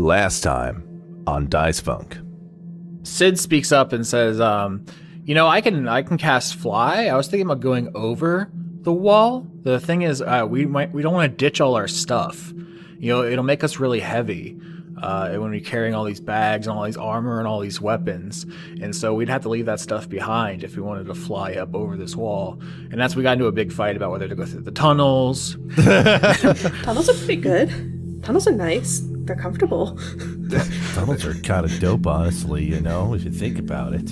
last time on Dice Funk. Sid speaks up and says, I can cast fly. I was thinking about going over the wall. The thing is, we don't want to ditch all our stuff. It'll make us really heavy when we're carrying all these bags and all these armor and all these weapons. And so we'd have to leave that stuff behind if we wanted to fly up over this wall. And we got into a big fight about whether to go through the tunnels. Tunnels are pretty good. Tunnels are nice. They're comfortable. Tunnels are kind of dope, honestly, if you think about it.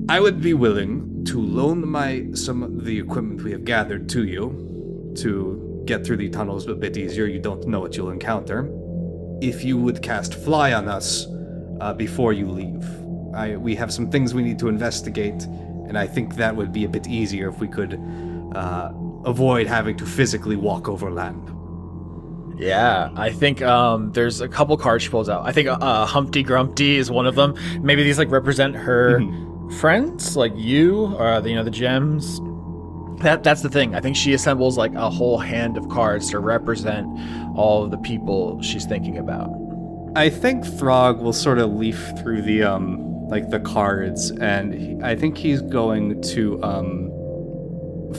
I would be willing to loan some of the equipment we have gathered to you to get through the tunnels a bit easier. You don't know what you'll encounter. If you would cast fly on us before you leave. We have some things we need to investigate, and I think that would be a bit easier if we could avoid having to physically walk over land. Yeah, I think there's a couple cards she pulls out. I think Humpty Grumpty is one of them. Maybe these represent her friends, like you, or the gems. That's the thing. I think she assembles a whole hand of cards to represent all of the people she's thinking about. I think Throg will sort of leaf through the cards, and I think he's going to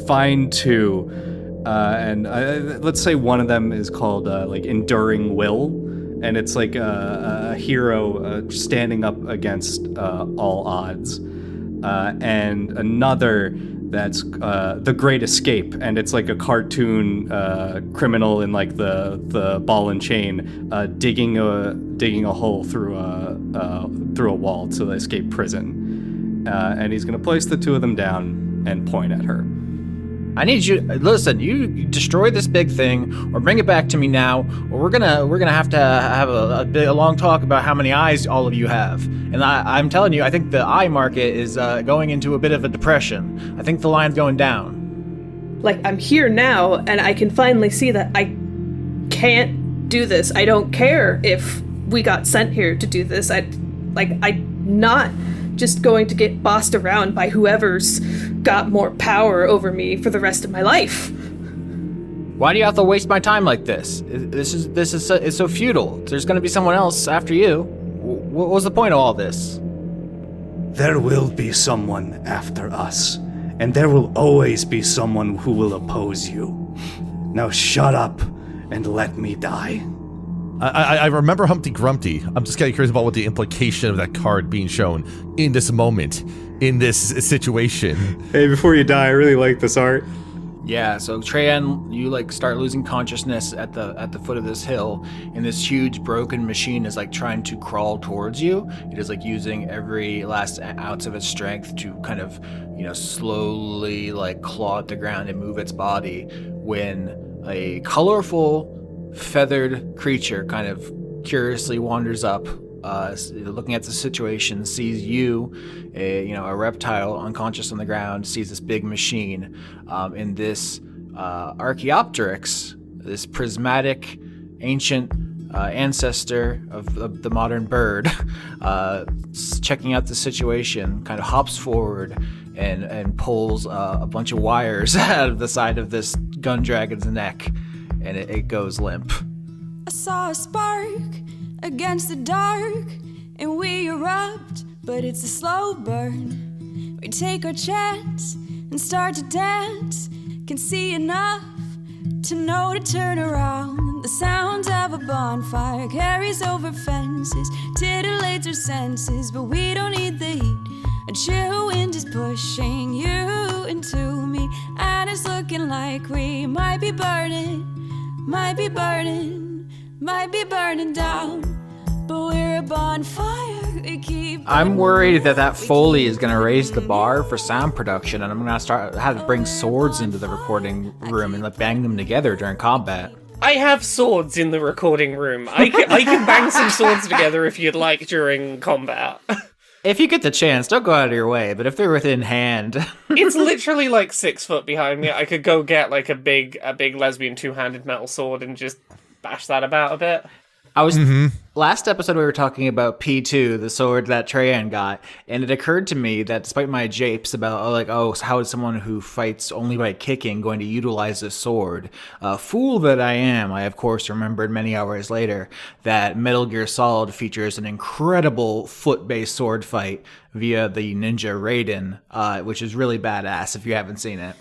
find two. And let's say one of them is called Enduring Will, and it's like a hero standing up against all odds. And another that's The Great Escape, and it's like a cartoon criminal in the ball and chain digging a hole through a wall to escape prison. And he's gonna place the two of them down and point at her. I need you. Listen, you destroy this big thing, or bring it back to me now, or we're gonna have to have a long talk about how many eyes all of you have. And I'm telling you, I think the eye market is going into a bit of a depression. I think the line's going down. I'm here now, and I can finally see that I can't do this. I don't care if we got sent here to do this. I'm not just going to get bossed around by whoever's got more power over me for the rest of my life. Why do you have to waste my time like this? It's so futile. There's going to be someone else after you. What was the point of all this? There will be someone after us, and there will always be someone who will oppose you. Now shut up and let me die. I remember Humpty Grumpty. I'm just kind of curious about what the implication of that card being shown in this moment, in this situation. Hey, before you die, I really like this art. Yeah, so Treyan, you start losing consciousness at the foot of this hill, and this huge broken machine is trying to crawl towards you. It is using every last ounce of its strength to kind of, slowly claw at the ground and move its body, when a colorful feathered creature kind of curiously wanders up, looking at the situation, sees you, a reptile unconscious on the ground, sees this big machine, and this Archaeopteryx, this prismatic ancient ancestor of the modern bird, checking out the situation, kind of hops forward and pulls a bunch of wires out of the side of this gun dragon's neck, and it goes limp. I saw a spark against the dark, and we erupt, but it's a slow burn. We take our chance and start to dance, can see enough to know to turn around. The sound of a bonfire carries over fences, titillates our senses, but we don't need the heat. A chill wind is pushing you into me, and it's looking like we might be burning down, but we're a bonfire. We keep. I'm worried that Foley is going to raise the bar for sound production, and I'm going to have to bring swords into the recording room and bang them together during combat. I have swords in the recording room. I can bang some swords together if you'd like during combat. If you get the chance, don't go out of your way, but if they're within hand. It's literally 6 foot behind me. I could go get a big lesbian two-handed metal sword and just bash that about a bit. I was last episode we were talking about P2, the sword that Treyan got, and it occurred to me that despite my japes about how is someone who fights only by kicking going to utilize a sword, fool that I am, I of course remembered many hours later that Metal Gear Solid features an incredible foot-based sword fight via the Ninja Raiden, which is really badass if you haven't seen it.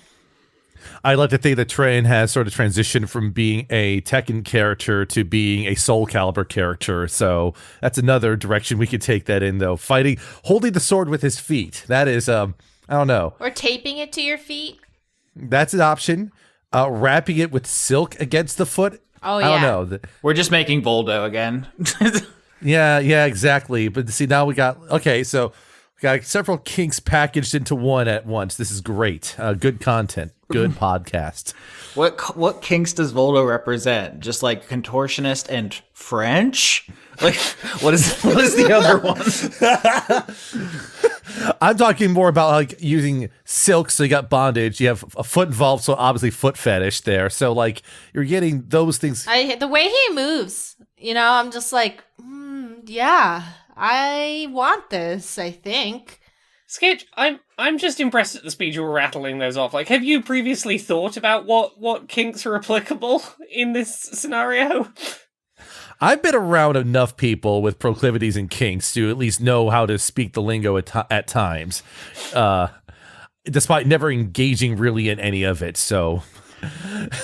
I like to think that Treyan has sort of transitioned from being a Tekken character to being a Soul Calibur character. So that's another direction we could take that in, though. Holding the sword with his feet. That is, I don't know. Or taping it to your feet. That's an option. Wrapping it with silk against the foot. Oh, yeah. I don't know. We're just making Voldo again. Yeah, exactly. But see, now we got several kinks packaged into one at once. This is great. Good content. Good podcast. What kinks does Voldo represent? Just like contortionist and French? Like, what is the other one? I'm talking more about like using silk, so you got bondage. You have a foot involved, so obviously foot fetish there. So like you're getting those things. The way he moves, I'm just like, yeah, I want this, I think. Sketch, I'm just impressed at the speed you were rattling those off. Like, have you previously thought about what kinks are applicable in this scenario? I've been around enough people with proclivities and kinks to at least know how to speak the lingo at times, despite never engaging really in any of it. So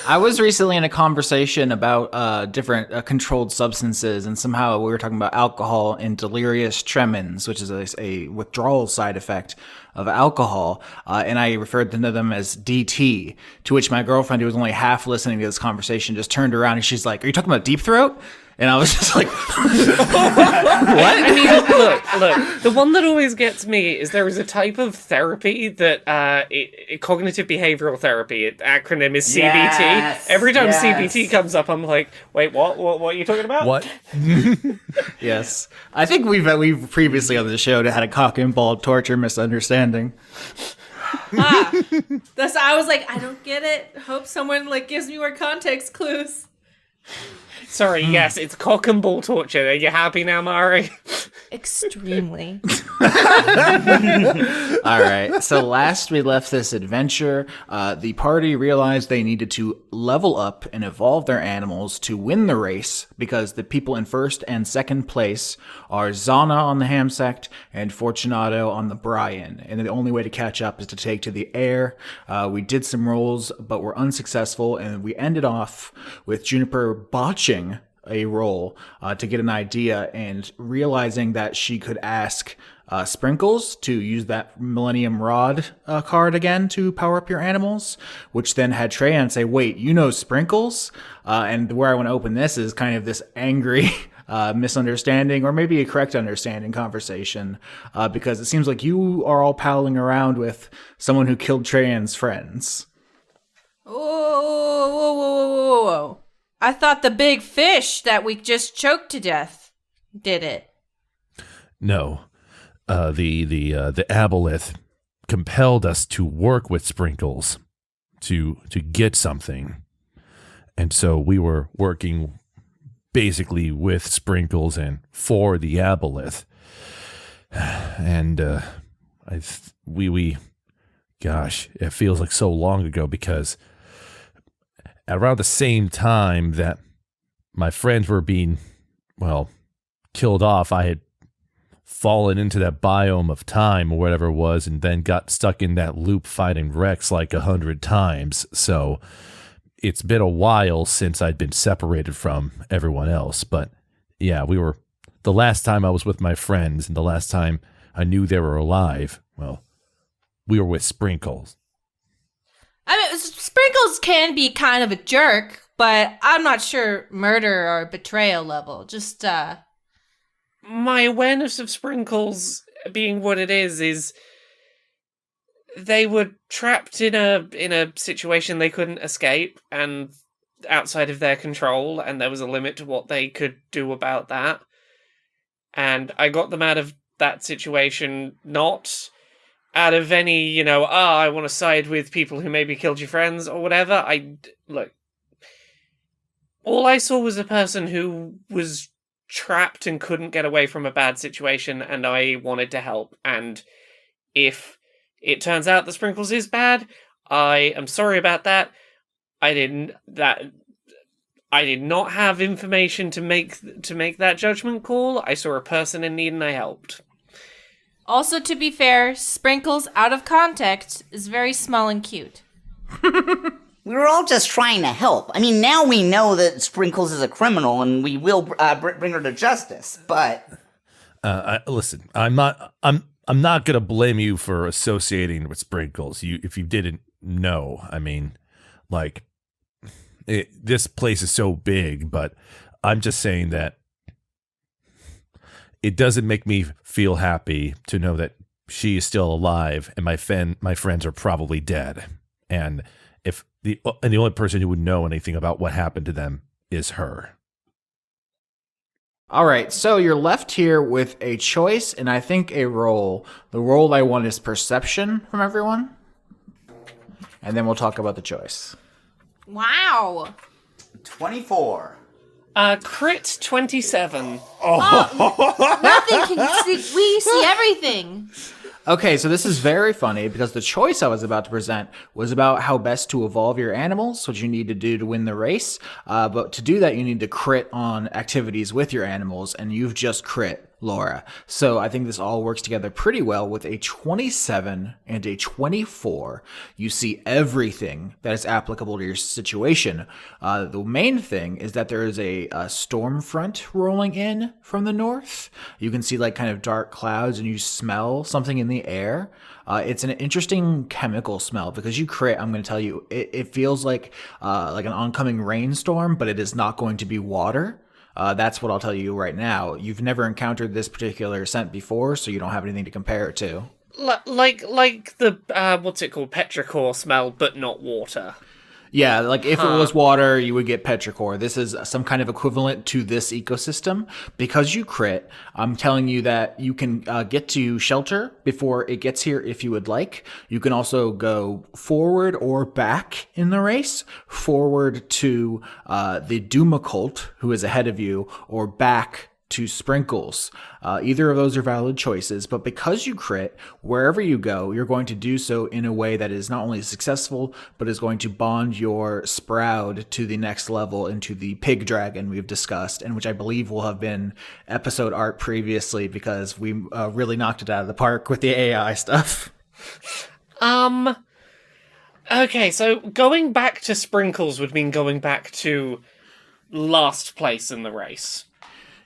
I was recently in a conversation about different controlled substances, and somehow we were talking about alcohol and delirious tremens, which is a withdrawal side effect of alcohol, and I referred to them as DT, to which my girlfriend, who was only half listening to this conversation, just turned around and she's like, "Are you talking about Deep Throat?" And I was just like, what? I mean, look, the one that always gets me is there is a type of therapy that, cognitive behavioral therapy, acronym is CBT. Yes, Every time yes. CBT comes up, I'm like, wait, what are you talking about? what? Yes. I think we've previously on the show had a cock and ball torture misunderstanding. I was like, I don't get it. Hope someone gives me more context clues. Sorry, yes, it's cock and ball torture. Are you happy now, Mari? Extremely. All right. So last we left this adventure, the party realized they needed to level up and evolve their animals to win the race, because the people in first and second place are Zana on the Hamsect and Fortunato on the Brian. And the only way to catch up is to take to the air. We did some rolls, but were unsuccessful, and we ended off with Juniper botching a roll to get an idea and realizing that she could ask Sprinkles to use that Millennium Rod card again to power up your animals, which then had Treyan say, "Wait, you know Sprinkles?" And where I want to open this is kind of this angry misunderstanding, or maybe a correct understanding conversation, because it seems like you are all palling around with someone who killed Treyan's friends. Whoa. I thought the big fish that we just choked to death did it. No, the aboleth compelled us to work with Sprinkles to get something, and so we were working basically with Sprinkles and for the aboleth, and gosh, it feels like so long ago, because around the same time that my friends were being, killed off, I had fallen into that biome of time or whatever it was, and then got stuck in that loop fighting Rex like 100 times. So it's been a while since I'd been separated from everyone else. But yeah, the last time I was with my friends and the last time I knew they were alive, we were with Sprinkles. I mean, Sprinkles can be kind of a jerk, but I'm not sure murder or betrayal level. Just, My awareness of Sprinkles being what it is they were trapped in a situation they couldn't escape and outside of their control, and there was a limit to what they could do about that. And I got them out of that situation, not out of any, I want to side with people who maybe killed your friends or whatever. Look, all I saw was a person who was trapped and couldn't get away from a bad situation, and I wanted to help. And if it turns out that Sprinkles is bad, I am sorry about that. I did not have information to make that judgment call. I saw a person in need and I helped. Also, to be fair, Sprinkles, out of context, is very small and cute. We were all just trying to help. I mean, now we know that Sprinkles is a criminal, and we will bring her to justice. But listen, I'm not gonna blame you for associating with Sprinkles. If you didn't know, I mean, like, this place is so big, but I'm just saying that it doesn't make me feel happy to know that she is still alive and my friends are probably dead. And the only person who would know anything about what happened to them is her. All right, so you're left here with a choice and I think a roll. The roll I want is perception from everyone. And then we'll talk about the choice. Wow. 24. Crit 27. Nothing can see. We see everything. Okay, so this is very funny because the choice I was about to present was about how best to evolve your animals, what you need to do to win the race. But to do that, you need to crit on activities with your animals, and you've just crit, Laura. So I think this all works together pretty well with a 27 and a 24. You see everything that is applicable to your situation. The main thing is that there is a storm front rolling in from the north. You can see like kind of dark clouds and you smell something in the air. It's an interesting chemical smell because you crit, I'm going to tell you, it feels like an oncoming rainstorm, but it is not going to be water. That's what I'll tell you right now. You've never encountered this particular scent before, so you don't have anything to compare it to. Like the, what's it called, petrichor smell, but not water. Yeah, like if it was water, you would get petrichor. This is some kind of equivalent to this ecosystem. Because you crit, I'm telling you that you can get to shelter before it gets here if you would like. You can also go forward or back in the race. Forward to the Duma cult, who is ahead of you, or back to Sprinkles. Either of those are valid choices, but because you crit, wherever you go, you're going to do so in a way that is not only successful, but is going to bond your Sproud to the next level into the pig dragon we've discussed, and which I believe will have been episode art previously because we really knocked it out of the park with the AI stuff. Okay, so going back to Sprinkles would mean going back to last place in the race.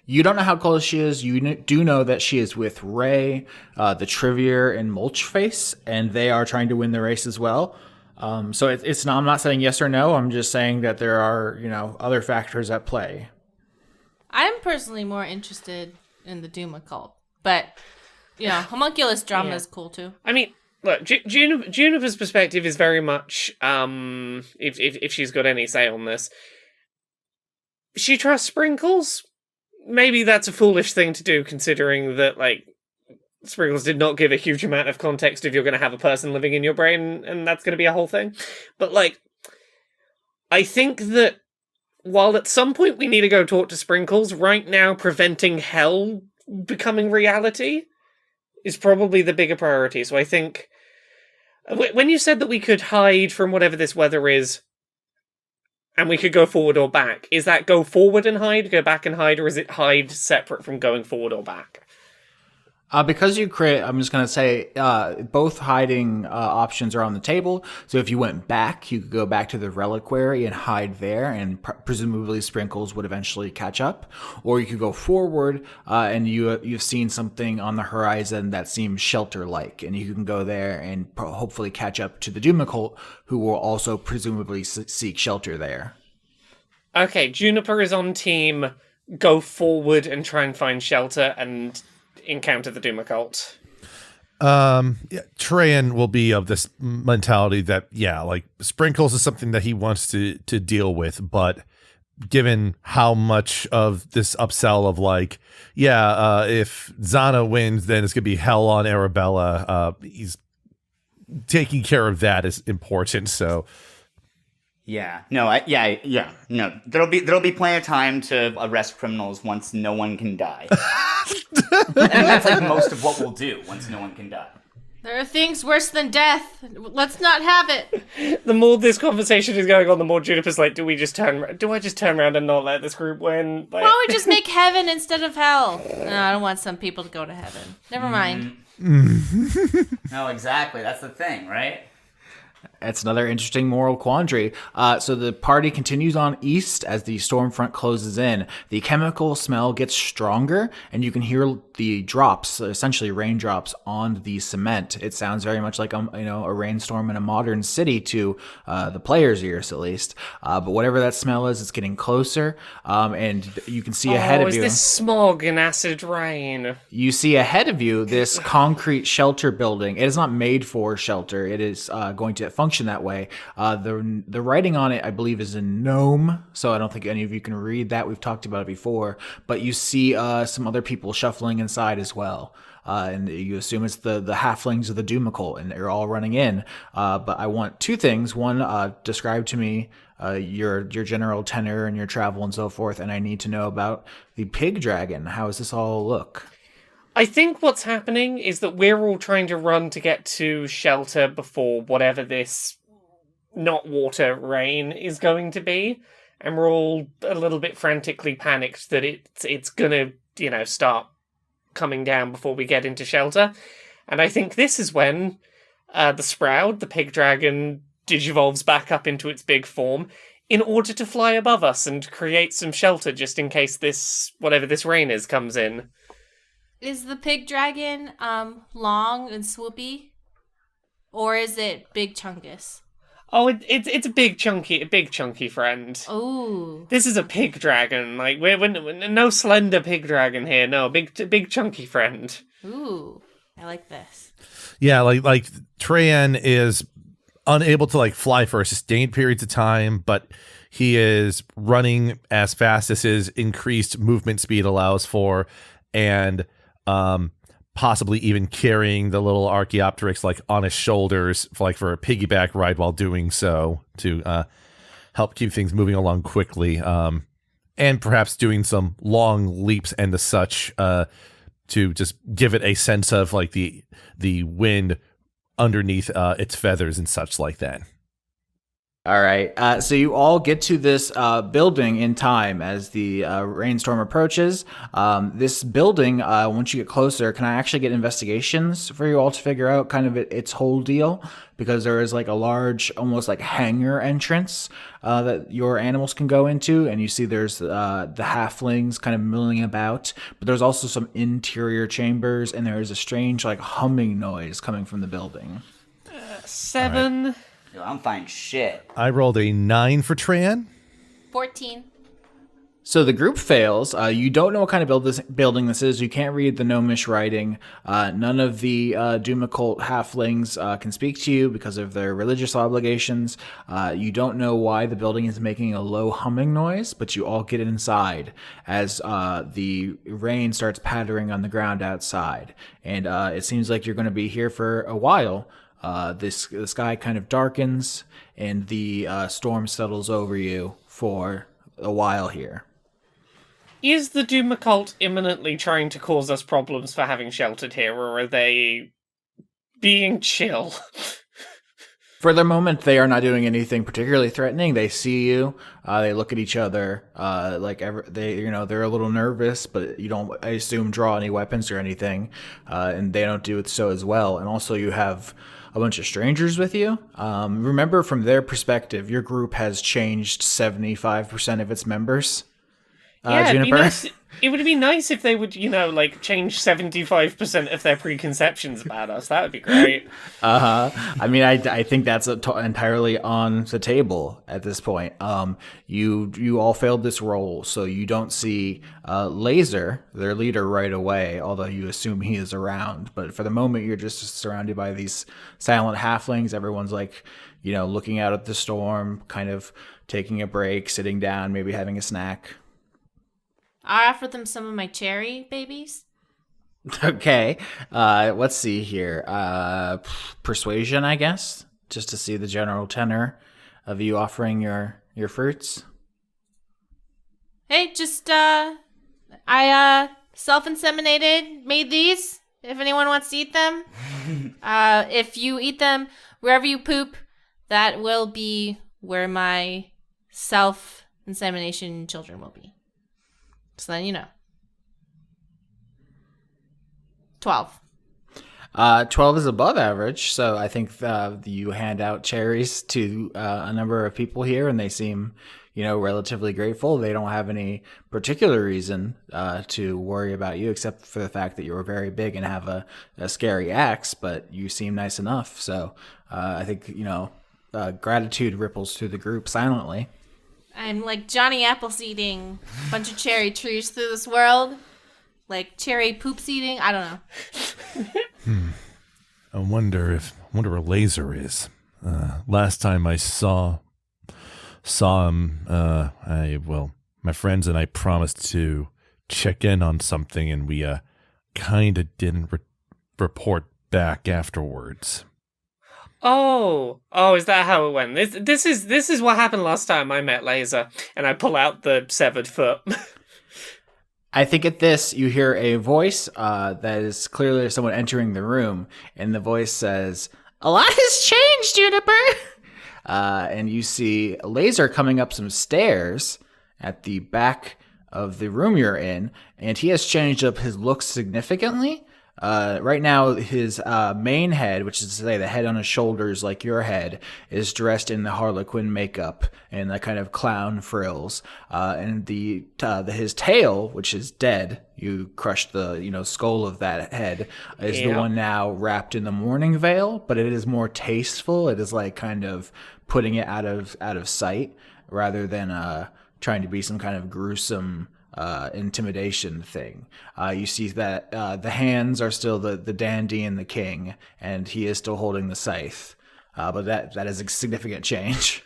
You don't know how close she is. You do know that she is with Ray, the Trivier, and Mulchface, and they are trying to win the race as well. So it's not, I'm not saying yes or no. I'm just saying that there are, other factors at play. I'm personally more interested in the Doom occult, but homunculus drama is cool too. I mean, look, Juniper's perspective is very much, if she's got any say on this, she trusts Sprinkles. Maybe that's a foolish thing to do, considering that, Sprinkles did not give a huge amount of context if you're going to have a person living in your brain, and that's going to be a whole thing. But, I think that while at some point we need to go talk to Sprinkles, right now preventing hell becoming reality is probably the bigger priority. So I think, when you said that we could hide from whatever this weather is, and we could go forward or back. Is that go forward and hide, go back and hide, or is it hide separate from going forward or back? Because you crit, I'm just going to say both hiding options are on the table. So if you went back, you could go back to the reliquary and hide there, and presumably Sprinkles would eventually catch up. Or you could go forward, and you've seen something on the horizon that seems shelter-like, and you can go there and hopefully catch up to the Doom Occult, who will also presumably seek shelter there. Okay, Juniper is on team go forward and try and find shelter and encounter the Doom Occult. Treyan will be of this mentality that, Sprinkles is something that he wants to deal with, but given how much of this upsell of if Zana wins, then it's going to be hell on Arabella. He's taking care of that is important, so... Yeah. No. No. There'll be plenty of time to arrest criminals once no one can die. And that's like most of what we'll do once no one can die. There are things worse than death. Let's not have it. The more this conversation is going on, the more Juniper's like, do I just turn around and not let this group win? Like, Why don't we just make heaven instead of hell? No, I don't want some people to go to heaven. Never mind. No, exactly. That's the thing, right? That's another interesting moral quandary. So the party continues on east as the storm front closes in. The chemical smell gets stronger, and you can hear the drops, essentially raindrops, on the cement. It sounds very much like a rainstorm in a modern city to the players' ears, at least. But whatever that smell is, it's getting closer, and you can see ahead of is you. this smog and acid rain? You see ahead of you this concrete shelter building. It is not made for shelter. It is going to function that way. The writing on it, I believe, is in gnome, so I don't think any of you can read that. We've talked about it before, but you see some other people shuffling inside as well. And you assume it's the halflings of the Doomicult, and they're all running in. But I want two things. One, describe to me your general tenor and your travel and so forth, and I need to know about the pig dragon. How does this all look? I think what's happening is that we're all trying to run to get to shelter before whatever this not water rain is going to be, and we're all a little bit frantically panicked that it's gonna start coming down before we get into shelter. And I think this is when the Sprout, the pig dragon, digivolves back up into its big form in order to fly above us and create some shelter just in case whatever this rain is comes in. Is the pig dragon long and swoopy? Or is it big chungus? Oh, it's a big chunky friend. Ooh. This is a pig dragon. Like we're no slender pig dragon here. No, big chunky friend. Ooh. I like this. Yeah, like Treyan is unable to fly for sustained periods of time, but he is running as fast as his increased movement speed allows for, and possibly even carrying the little Archaeopteryx on his shoulders for a piggyback ride while doing so to help keep things moving along quickly, and perhaps doing some long leaps and the such to just give it a sense of the wind underneath its feathers and such like that. All right. So you all get to this building in time as the rainstorm approaches. This building, once you get closer, can I actually get investigations for you all to figure out kind of its whole deal? Because there is a large, almost hangar entrance that your animals can go into, and you see there's the halflings kind of milling about. But there's also some interior chambers, and there is a strange humming noise coming from the building. 7. Yo, I'm fine shit. I rolled a 9 for Treyan. 14. So the group fails. You don't know what kind of building this is. You can't read the gnomish writing. None of the Doomicult halflings can speak to you because of their religious obligations. You don't know why the building is making a low humming noise, but you all get inside as the rain starts pattering on the ground outside. And it seems like you're going to be here for a while. The sky kind of darkens, and the storm settles over you for a while here. Is the Doomicult imminently trying to cause us problems for having sheltered here, or are they being chill? For the moment, they are not doing anything particularly threatening. They see you. They look at each other. They're a little nervous, but you don't, I assume, draw any weapons or anything, and they don't do it so as well. And also, you have a bunch of strangers with you. Remember, from their perspective, your group has changed 75% of its members. Juniper? It would be nice if they would, change 75% of their preconceptions about us. That would be great. I mean, I think that's entirely on the table at this point. You all failed this roll, so you don't see Laser, their leader, right away, although you assume he is around. But for the moment, you're just surrounded by these silent halflings. Everyone's looking out at the storm, kind of taking a break, sitting down, maybe having a snack. I offered them some of my cherry babies. Okay. Let's see here. Persuasion, I guess, just to see the general tenor. of you offering your fruits. Hey, just I self-inseminated, made these. If anyone wants to eat them, if you eat them wherever you poop, that will be where my self-insemination children will be. So then you know. 12. 12 is above average, so I think you hand out cherries to a number of people here, and they seem, relatively grateful. They don't have any particular reason to worry about you, except for the fact that you're very big and have a scary axe, but you seem nice enough. So I think, gratitude ripples through the group silently. I'm like Johnny Appleseeding a bunch of cherry trees through this world. Like cherry poop seeding. I don't know. I wonder where Laser is. Last time I saw him, my friends and I promised to check in on something, and we kind of didn't report back afterwards. Oh, is that how it went? This is what happened last time I met Laser, and I pull out the severed foot. I think at this, you hear a voice that is clearly someone entering the room, and the voice says, "A lot has changed, Juniper!" And you see Laser coming up some stairs at the back of the room you're in, and he has changed up his look significantly. Right now, his main head, which is to say the head on his shoulders like your head, is dressed in the Harlequin makeup and the kind of clown frills. And his tail, which is dead, you crushed the skull of that head, is the one now wrapped in the mourning veil, but it is more tasteful. It is like kind of putting it out of sight rather than trying to be some kind of gruesome intimidation thing. You see that the hands are still the dandy and the king, and he is still holding the scythe. But that is a significant change.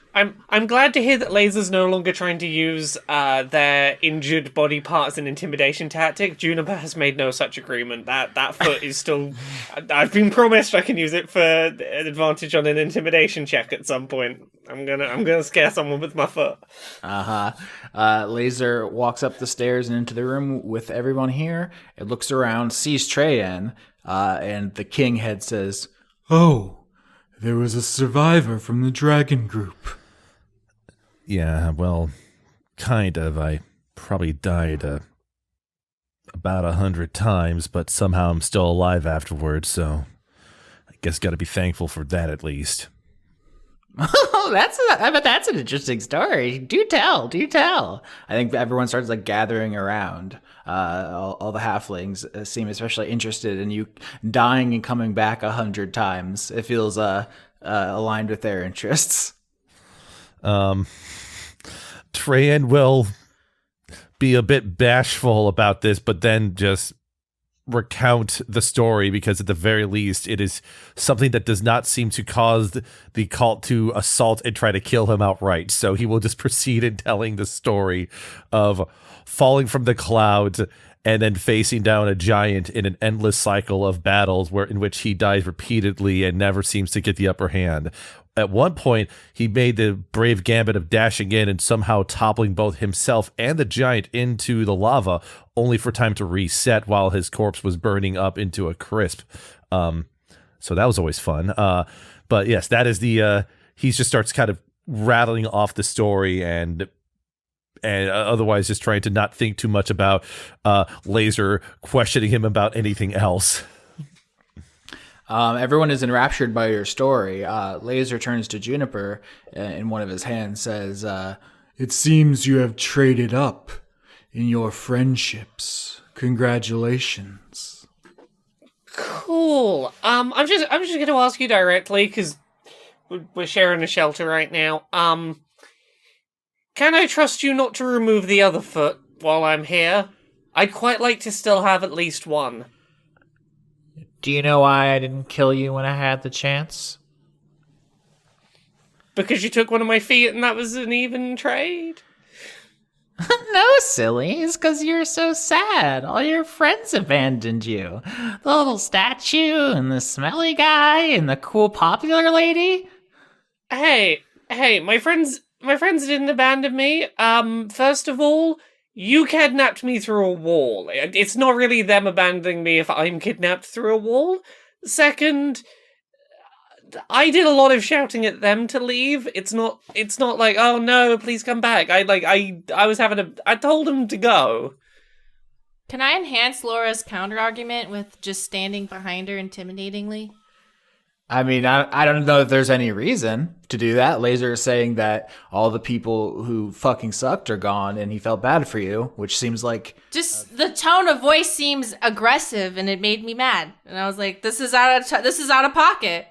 I'm glad to hear that Laser's no longer trying to use their injured body parts as an intimidation tactic. Juniper has made no such agreement. That foot is still. I've been promised I can use it for an advantage on an intimidation check at some point. I'm gonna scare someone with my foot. Laser walks up the stairs and into the room with everyone here. It looks around, sees Treyan, and the king head says, "Oh, there was a survivor from the dragon group." Yeah, well, kind of. I probably died about 100 times, but somehow I'm still alive afterwards, so I guess got to be thankful for that at least. Oh, that's an interesting story. Do tell. I think everyone starts gathering around. All the halflings seem especially interested in you dying and coming back 100 times. It feels aligned with their interests. Treyan will be a bit bashful about this, but then just recount the story, because at the very least it is something that does not seem to cause the cult to assault and try to kill him outright. So he will just proceed in telling the story of falling from the clouds and then facing down a giant in an endless cycle of battles in which he dies repeatedly and never seems to get the upper hand. At one point, he made the brave gambit of dashing in and somehow toppling both himself and the giant into the lava, only for time to reset while his corpse was burning up into a crisp. So that was always fun. But yes, that is he just starts kind of rattling off the story and otherwise just trying to not think too much about Laser questioning him about anything else. Everyone is enraptured by your story. Laser turns to Juniper in one of his hands, says, "It seems you have traded up in your friendships. Congratulations." Cool. I'm just going to ask you directly, because we're sharing a shelter right now. Can I trust you not to remove the other foot while I'm here? I'd quite like to still have at least one. Do you know why I didn't kill you when I had the chance? Because you took one of my feet and that was an even trade? No, silly. It's because you're so sad. All your friends abandoned you. The little statue and the smelly guy and the cool popular lady. Hey, Hey, my friends didn't abandon me. First of all, you kidnapped me through a wall. It's not really them abandoning me if I'm kidnapped through a wall. Second, I did a lot of shouting at them to leave. It's not like, oh no, please come back. I told them to go. Can I enhance Laura's counter-argument with just standing behind her intimidatingly? I mean, I don't know if there's any reason to do that. Laser is saying that all the people who fucking sucked are gone and he felt bad for you, which seems like... Just the tone of voice seems aggressive and it made me mad. And I was like, this is out of pocket.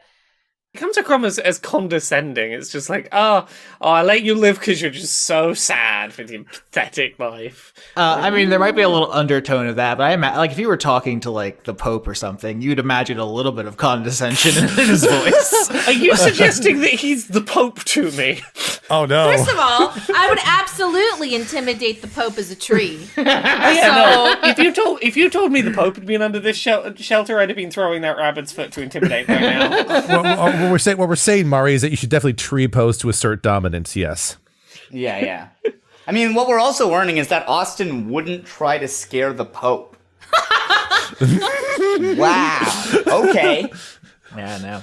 It comes across as condescending. It's just like, oh, I let you live because you're just so sad with your pathetic life. I mean, there might be a little undertone of that, but like if you were talking to like the Pope or something, you'd imagine a little bit of condescension in his voice. Are you suggesting that he's the Pope to me? Oh no! First of all, I would absolutely intimidate the Pope as a tree. If you told me the Pope had been under this shelter, I'd have been throwing that rabbit's foot to intimidate right now. What we're saying, Mari, is that you should definitely tree pose to assert dominance. Yes. Yeah. I mean, what we're also learning is that Austin wouldn't try to scare the Pope. Wow. Okay. Yeah, no.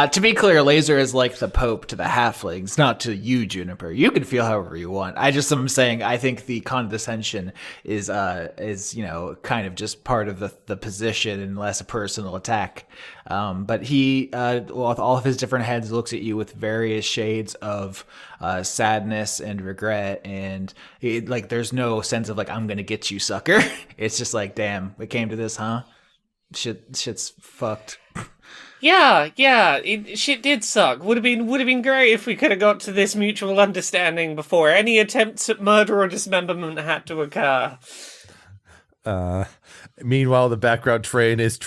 To be clear, Laser is like the Pope to the halflings, not to you, Juniper. You can feel however you want. I'm saying I think the condescension is kind of just part of the position and less a personal attack. But he, with all of his different heads, looks at you with various shades of sadness and regret, and there's no sense of like, I'm gonna get you, sucker. It's just like, damn, it came to this, huh? Shit's fucked. Yeah, shit did suck. Would have been great if we could have got to this mutual understanding before any attempts at murder or dismemberment had to occur. Meanwhile, the background train is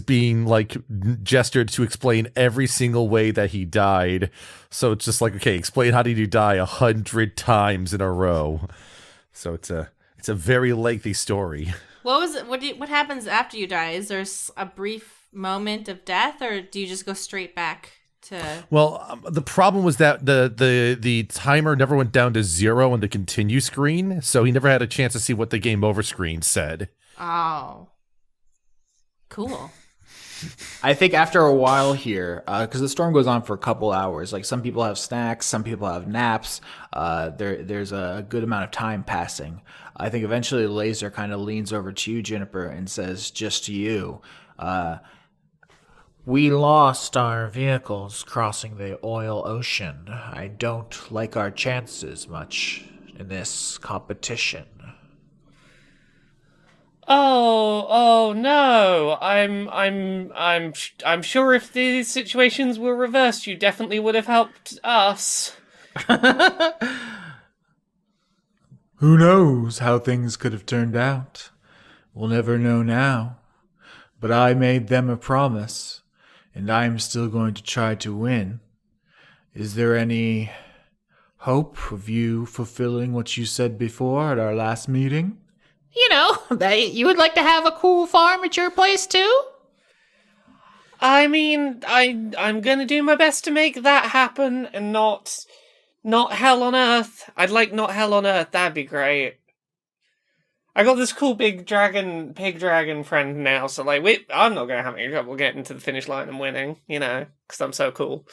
being like gestured to explain every single way that he died. So it's just like, okay, explain how did you die 100 times in a row. So it's a very lengthy story. What was it? What happens after you die? Is there a brief moment of death, or do you just go straight back to... Well, the problem was that the timer never went down to 0 on the continue screen, so he never had a chance to see what the game over screen said. Oh. Cool. I think after a while here, because the storm goes on for a couple hours, like some people have snacks, some people have naps, there's a good amount of time passing. I think eventually Laser kind of leans over to you, Juniper, and says, just to you, we lost our vehicles crossing the oil ocean. I don't like our chances much in this competition. Oh no! I'm sure if these situations were reversed, you definitely would have helped us. Who knows how things could have turned out? We'll never know now. But I made them a promise, and I'm still going to try to win. Is there any hope of you fulfilling what you said before at our last meeting? You know, you would like to have a cool farm at your place too? I mean, I'm gonna do my best to make that happen, and not hell on earth. I'd like not hell on earth. That'd be great. I got this cool pig dragon friend now, so like, I'm not gonna have any trouble getting to the finish line and winning, because I'm so cool.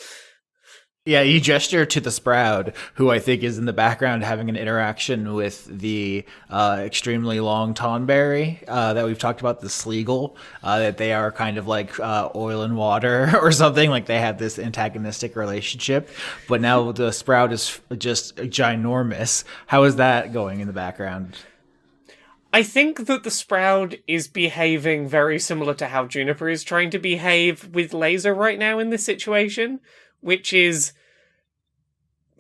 Yeah, you gesture to the Sprout, who I think is in the background having an interaction with the extremely long Tonberry that we've talked about, the Sleagle, that they are kind of like oil and water or something, like they have this antagonistic relationship. But now the Sprout is just ginormous. How is that going in the background? I think that the Sprout is behaving very similar to how Juniper is trying to behave with Laser right now in this situation, which is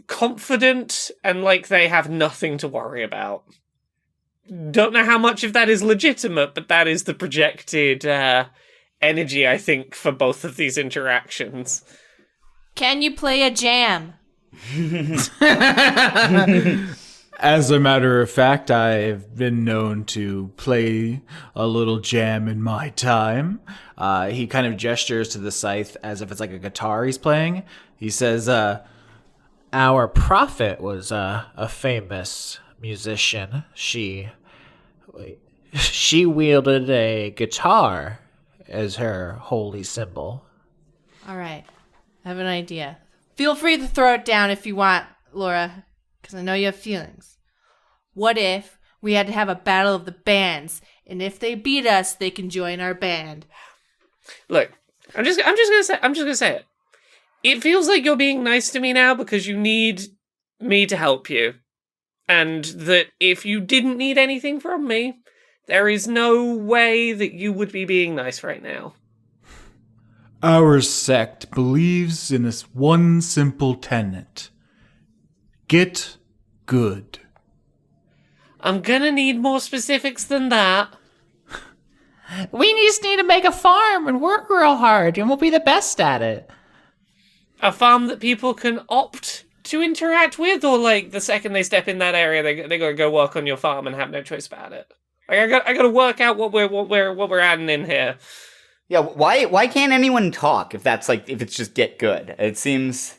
confident and like they have nothing to worry about. Don't know how much of that is legitimate, but that is the projected energy, I think, for both of these interactions. Can you play a jam? As a matter of fact, I've been known to play a little jam in my time. He kind of gestures to the scythe as if it's like a guitar he's playing. He says, Our prophet was a famous musician. She wielded a guitar as her holy symbol. All right. I have an idea. Feel free to throw it down if you want, Laura, because I know you have feelings. What if we had to have a battle of the bands, and if they beat us, they can join our band? Look, I'm just gonna say it. It feels like you're being nice to me now because you need me to help you. And that if you didn't need anything from me, there is no way that you would be being nice right now. Our sect believes in this one simple tenet. Get good. I'm gonna need more specifics than that. We just need to make a farm and work real hard, and we'll be the best at it. A farm that people can opt to interact with, or like the second they step in that area, they gotta go work on your farm and have no choice about it. Like I gotta work out what we're adding in here. Yeah, why can't anyone talk if it's just get good? It seems.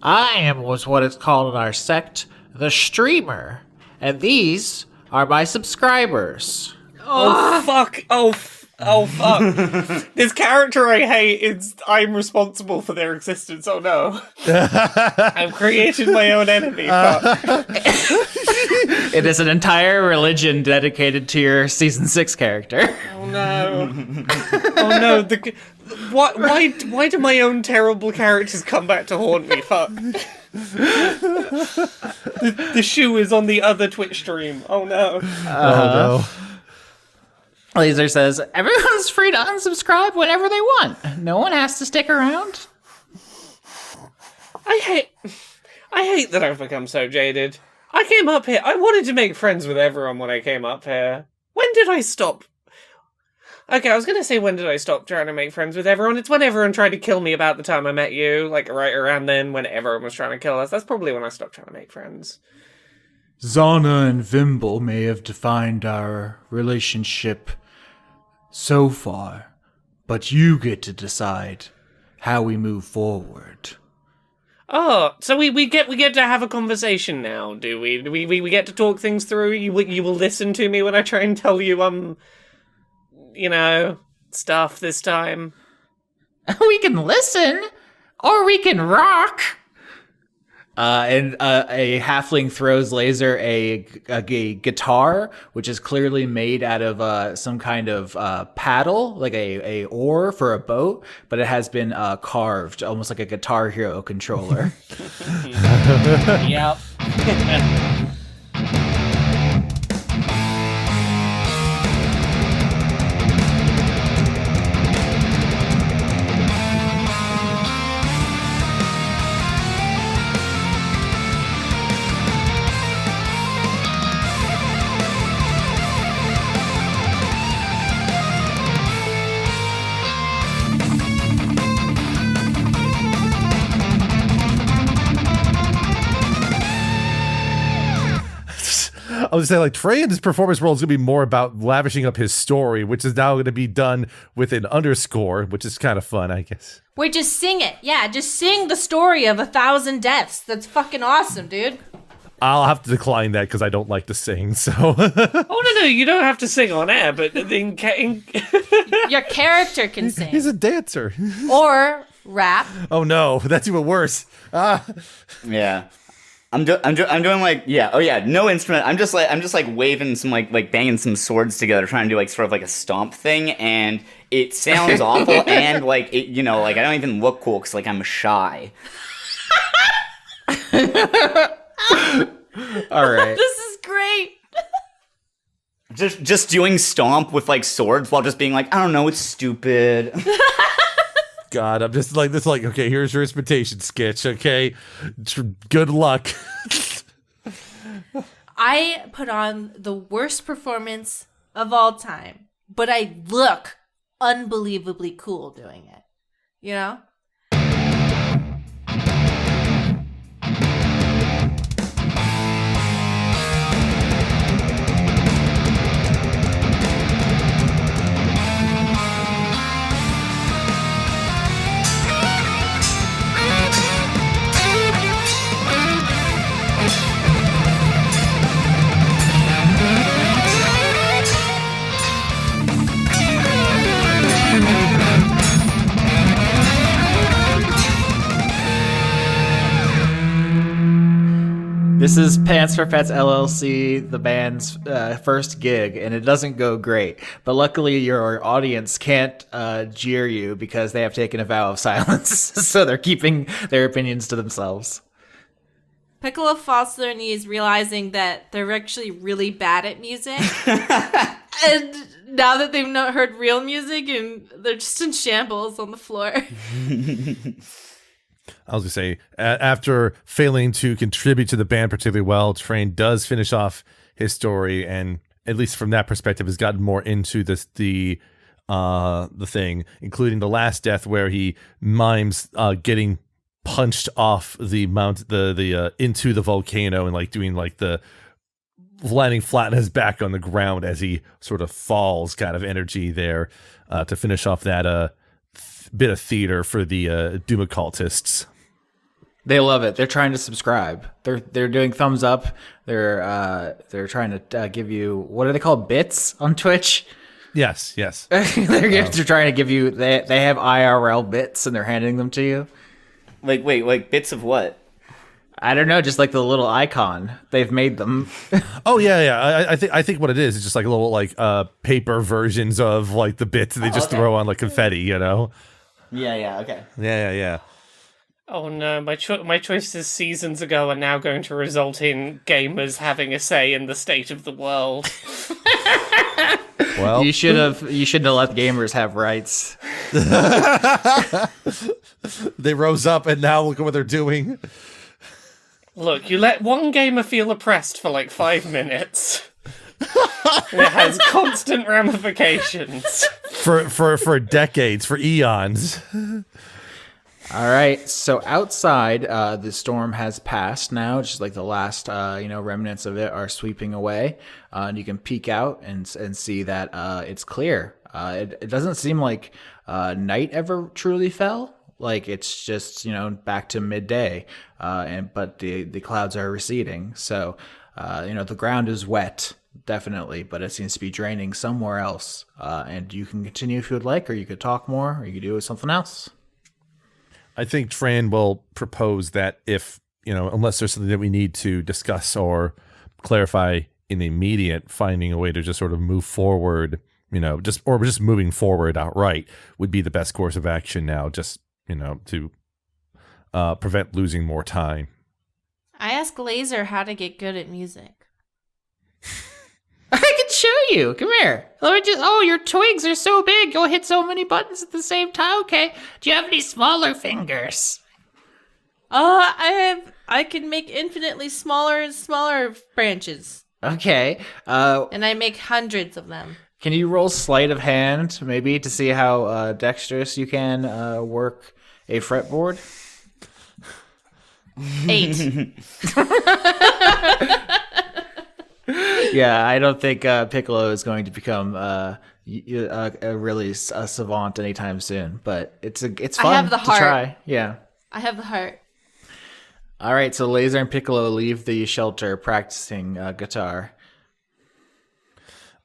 I was what is called in our sect the streamer, and these are my subscribers. Oh fuck! Oh fuck! This character I hate I'm responsible for their existence. Oh no! I've created my own enemy. Fuck. It is an entire religion dedicated to your season 6 character. Oh no! Oh no! Why do my own terrible characters come back to haunt me? Fuck! The shoe is on the other Twitch stream. Oh no! Oh no! Laser says, everyone's free to unsubscribe whenever they want. No one has to stick around. I hate that I've become so jaded. I came up here. I wanted to make friends with everyone when I came up here. When did I stop? Okay, I was going to say when did I stop trying to make friends with everyone. It's when everyone tried to kill me about the time I met you. Like right around then when everyone was trying to kill us. That's probably when I stopped trying to make friends. Zana and Vimble may have defined our relationship so far, but you get to decide how we move forward. Oh, so we get to have a conversation now, do we? We get to talk things through. You will listen to me when I try and tell you stuff this time. We can listen, or we can rock. And a halfling throws Laser a guitar, which is clearly made out of some kind of paddle, like a oar for a boat, but it has been carved, almost like a Guitar Hero controller. Yep. I was saying, like, Treyan's performance role is going to be more about lavishing up his story, which is now going to be done with an underscore, which is kind of fun, I guess. Wait, just sing it. Yeah, just sing the story of 1,000 deaths. That's fucking awesome, dude. I'll have to decline that because I don't like to sing, so... Oh, no, you don't have to sing on air, but Your character can sing. He's a dancer. Or rap. Oh, no, that's even worse. Yeah. I'm doing like, yeah, oh yeah, no instrument. I'm just like waving some like banging some swords together, trying to do like sort of like a stomp thing, and it sounds awful, and like it, like I don't even look cool because like I'm shy. All right. This is great. Just doing stomp with like swords while just being like, I don't know, it's stupid. God, I'm just like this. Like, okay, here's your inspiration sketch. Okay, good luck. I put on the worst performance of all time, but I look unbelievably cool doing it. You know? This is Pants for Pets LLC, the band's first gig, and it doesn't go great. But luckily, your audience can't jeer you because they have taken a vow of silence, so they're keeping their opinions to themselves. Piccolo falls to their knees, realizing that they're actually really bad at music. And now that they've not heard real music, and they're just in shambles on the floor. I was going to say, after failing to contribute to the band particularly well, Treyan does finish off his story, and at least from that perspective, has gotten more into the thing, including the last death where he mimes getting punched off the into the volcano and like doing like the landing flat on his back on the ground as he sort of falls, kind of energy there to finish off that bit of theater for the Doom cultists. They love it. They're trying to subscribe. They're doing thumbs up. They're trying to give you, what are they called, bits on Twitch? Yes. They're trying to give you. They have IRL bits and they're handing them to you. Like bits of what? I don't know, just like the little icon. They've made them. Oh yeah. I think what it is just like a little like paper versions of like the bits they just throw on like confetti, you know? Yeah. Okay. Yeah. Oh no, my choices seasons ago are now going to result in gamers having a say in the state of the world. Well, you shouldn't have let gamers have rights. They rose up and now look at what they're doing. Look, you let one gamer feel oppressed for like 5 minutes. It has constant ramifications. For decades, for eons. All right, so outside, the storm has passed now. Just like the last, remnants of it are sweeping away, and you can peek out and see that it's clear. It doesn't seem like night ever truly fell. Like it's just back to midday, but the clouds are receding. So the ground is wet, definitely, but it seems to be draining somewhere else. And you can continue if you would like, or you could talk more, or you could do something else. I think Treyan will propose that if, unless there's something that we need to discuss or clarify in the immediate, finding a way to just sort of move forward, just moving forward outright would be the best course of action now, just, to prevent losing more time. I asked Laser how to get good at music. I can show you. Come here. Your twigs are so big. You'll hit so many buttons at the same time. Okay. Do you have any smaller fingers? I can make infinitely smaller and smaller branches. Okay. And I make hundreds of them. Can you roll sleight of hand, maybe, to see how dexterous you can work a fretboard? 8. Yeah, I don't think Piccolo is going to become a really savant anytime soon, but it's fun I have the to heart. try. Yeah. I have the heart. All right, so Laser and Piccolo leave the shelter practicing guitar.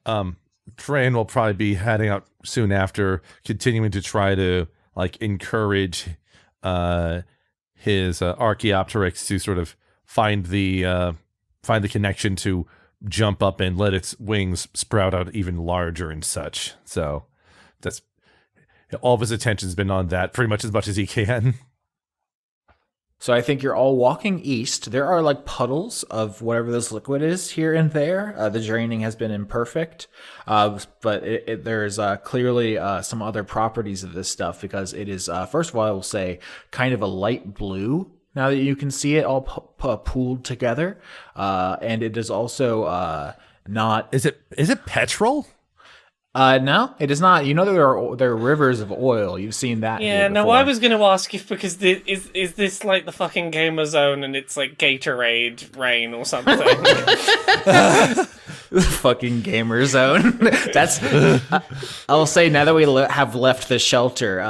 Treyan will probably be heading out soon after, continuing to try to encourage his Archaeopteryx to sort of find the connection to jump up and let its wings sprout out even larger and such. So that's all of his attention's been on that pretty much as he can. So I think you're all walking east. There are puddles of whatever this liquid is here and there. The draining has been imperfect, but there's clearly some other properties of this stuff because it is, first of all, I will say, kind of a light blue. Now that you can see it all pooled together, and it is also not. Is it petrol? No, it is not. There are rivers of oil. You've seen that. Yeah, no, I was going to ask if because is this like the fucking Gamer Zone and it's like Gatorade rain or something? The fucking Gamer Zone. That's. I'll say now that we have left the shelter,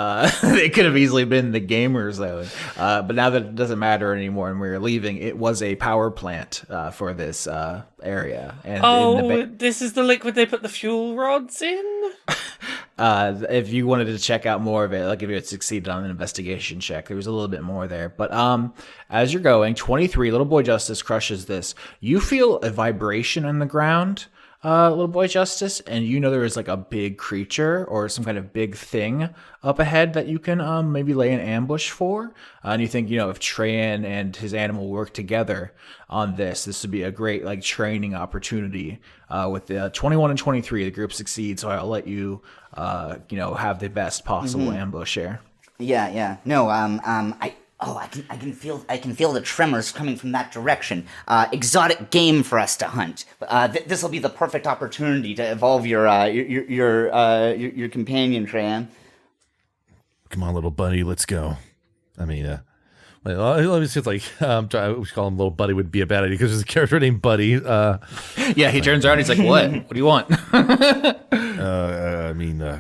it could have easily been the Gamer Zone. But now that it doesn't matter anymore and we're leaving, it was a power plant for this area. And this is the liquid they put the fuel rods in? if you wanted to check out more of it, like if you had succeeded on an investigation check, there was a little bit more there. But as you're going, 23, Little Boy Justice crushes this. You feel a vibration on the ground, Little Boy Justice, and you know there is like a big creature or some kind of big thing up ahead that you can maybe lay an ambush for. And you think, if Treyan and his animal work together on this would be a great like training opportunity. With the 21 and 23, the group succeeds, so I'll let you, have the best possible ambush here. Yeah. No, I can feel the tremors coming from that direction. Exotic game for us to hunt. This will be the perfect opportunity to evolve your companion, Treyan. Come on, little buddy, let's go. I mean, let me see. Like, we call him little buddy would be a bad idea because there's a character named Buddy. Yeah, he turns around. He's like, "What? What do you want?"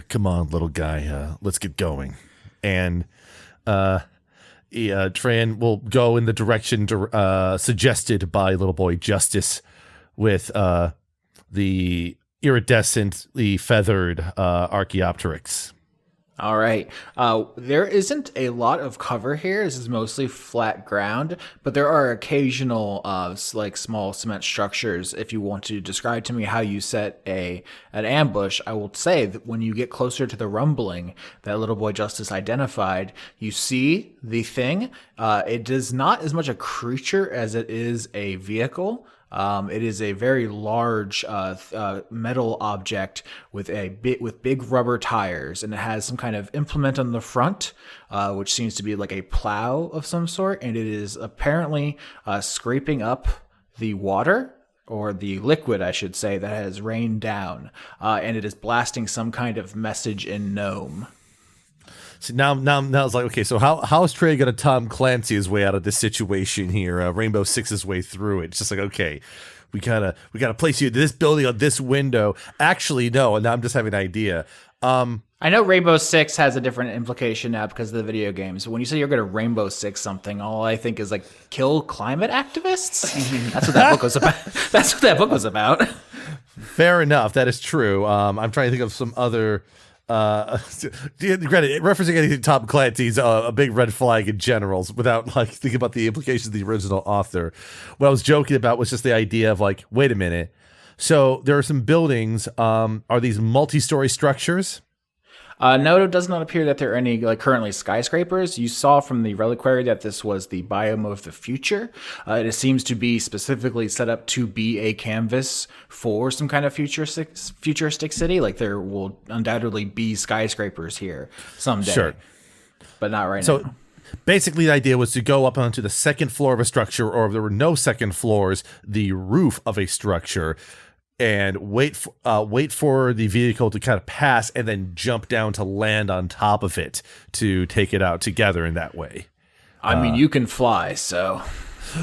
Come on, little guy. Let's get going. And Treyan will go in the direction suggested by Little Boy Justice with the iridescently feathered Archaeopteryx. All right. There isn't a lot of cover here. This is mostly flat ground, but there are occasional like small cement structures. If you want to describe to me how you set an ambush, I will say that when you get closer to the rumbling that Little Boy Justice identified, you see the thing. It is not as much a creature as it is a vehicle. It is a very large metal object with big rubber tires, and it has some kind of implement on the front, which seems to be like a plow of some sort, and it is apparently scraping up the water, or the liquid, I should say, that has rained down, and it is blasting some kind of message in Gnome. So now it's like, okay, so how is Trey going to Tom Clancy his way out of this situation here? Rainbow Six his way through it. It's just like, okay, we gotta place you in this building on this window. Actually, no, and now I'm just having an idea. I know Rainbow Six has a different implication now because of the video games. When you say you're going to Rainbow Six something, all I think is like kill climate activists. That's what that book was about. That's what that book was about. Fair enough. That is true. I'm trying to think of some other. Granted, referencing anything Tom Clancy's a big red flag in general without like thinking about the implications of the original author. What I was joking about was just the idea of like, wait a minute. So there are some buildings. Are these multi-story structures? No, it does not appear that there are any like currently skyscrapers. You saw from the reliquary that this was the biome of the future. It seems to be specifically set up to be a canvas for some kind of futuristic city. Like there will undoubtedly be skyscrapers here someday. Sure. But not right now. So basically the idea was to go up onto the second floor of a structure, or if there were no second floors, the roof of a structure, and wait for the vehicle to kind of pass and then jump down to land on top of it to take it out together in that way. I mean, you can fly, so.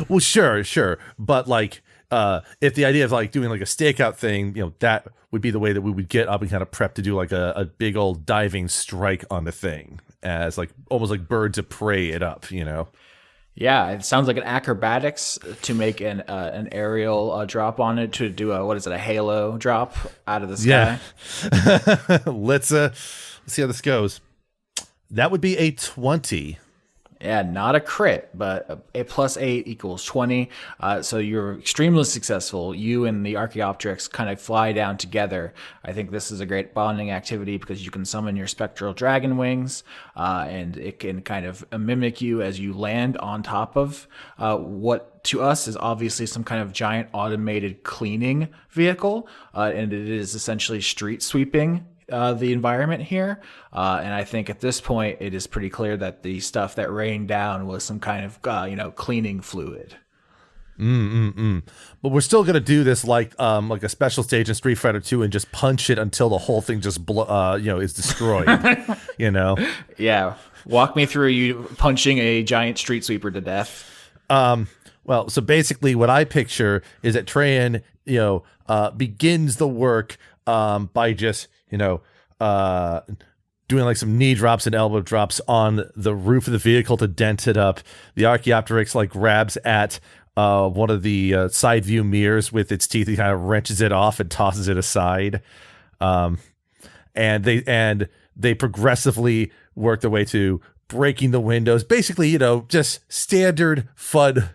Well, sure. But like, if the idea of like doing like a stakeout thing, that would be the way that we would get up and kind of prep to do like a big old diving strike on the thing, as like almost like birds of prey it up, Yeah, it sounds like an acrobatics to make an aerial drop on it, to do a halo drop out of the sky. Yeah. Let's see how this goes. That would be a 20. Yeah, not a crit, but a plus 8 equals 20. So you're extremely successful. You and the Archaeopteryx kind of fly down together. I think this is a great bonding activity because you can summon your spectral dragon wings, and it can kind of mimic you as you land on top of what to us is obviously some kind of giant automated cleaning vehicle, and it is essentially street sweeping the environment here, and I think at this point it is pretty clear that the stuff that rained down was some kind of cleaning fluid. But we're still gonna do this like a special stage in Street Fighter 2 and just punch it until the whole thing just is destroyed. Yeah, walk me through you punching a giant street sweeper to death. Well, so basically what I picture is that Treyan begins the work by just doing like some knee drops and elbow drops on the roof of the vehicle to dent it up. The Archaeopteryx like grabs at one of the side view mirrors with its teeth and kind of wrenches it off and tosses it aside. and they progressively work their way to breaking the windows. Basically, just standard FUD,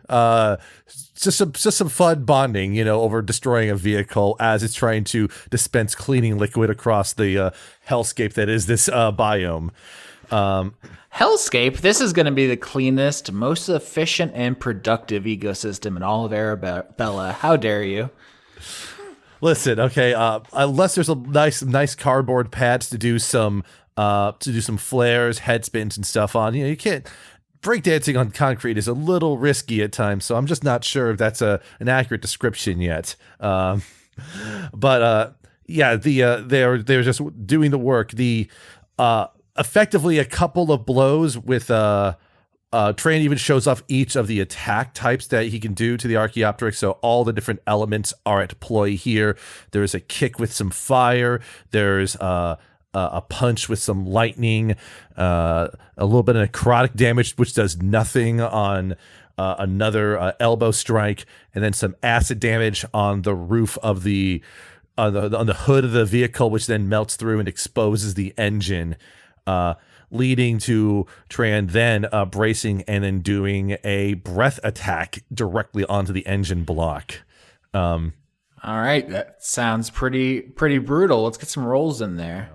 just some FUD bonding, over destroying a vehicle as it's trying to dispense cleaning liquid across the hellscape that is this biome. Hellscape, this is going to be the cleanest, most efficient, and productive ecosystem in all of Arabella. How dare you? Listen, okay, unless there's a nice cardboard pads to do some flares, head spins, and stuff on, you can't. Breakdancing on concrete is a little risky at times, so I'm just not sure if that's an accurate description yet. But they're just doing the work. Effectively a couple of blows with Treyan even shows off each of the attack types that he can do to the Archaeopteryx, so all the different elements are at play here. There's a kick with some fire. There's a punch with some lightning, a little bit of necrotic damage, which does nothing on another elbow strike, and then some acid damage on the roof of on the hood of the vehicle, which then melts through and exposes the engine, leading to Treyan then bracing and then doing a breath attack directly onto the engine block. All right, that sounds pretty brutal. Let's get some rolls in there.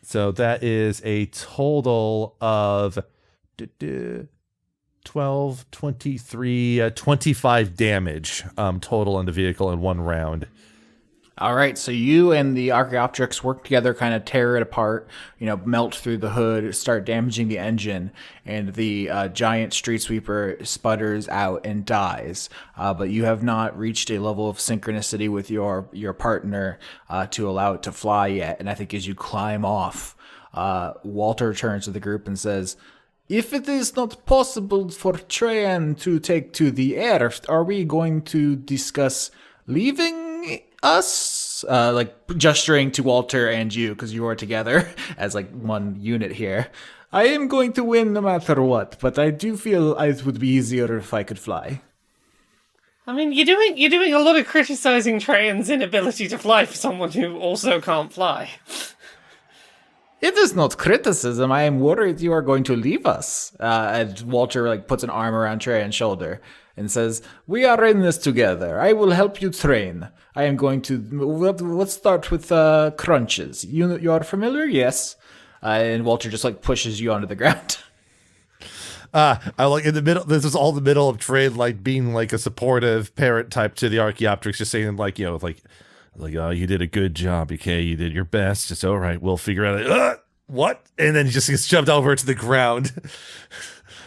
So that is a total of 12, 23, 25 damage total on the vehicle in one round. All right, so you and the Archaeopteryx work together, kind of tear it apart, melt through the hood, start damaging the engine, and the giant street sweeper sputters out and dies. But you have not reached a level of synchronicity with your partner to allow it to fly yet. And I think as you climb off, Walter turns to the group and says, "If it is not possible for Treyan to take to the air, are we going to discuss leaving us?" Gesturing to Walter and you, because you are together as one unit here. "I am going to win no matter what, but I do feel it would be easier if I could fly." I mean, you're doing a lot of criticizing Treyan's inability to fly for someone who also can't fly. It is not criticism. I am worried you are going to leave us. And Walter puts an arm around Treyan's shoulder and says, "We are in this together. I will help you train. I am going to... Let's start with crunches. You are familiar? Yes." And Walter just pushes you onto the ground. I in the middle. This is all the middle of Treyan being a supportive parent type to the Archaeopteryx, just saying "Oh, you did a good job, okay? You did your best. It's all right. We'll figure out what." And then he just gets shoved over to the ground.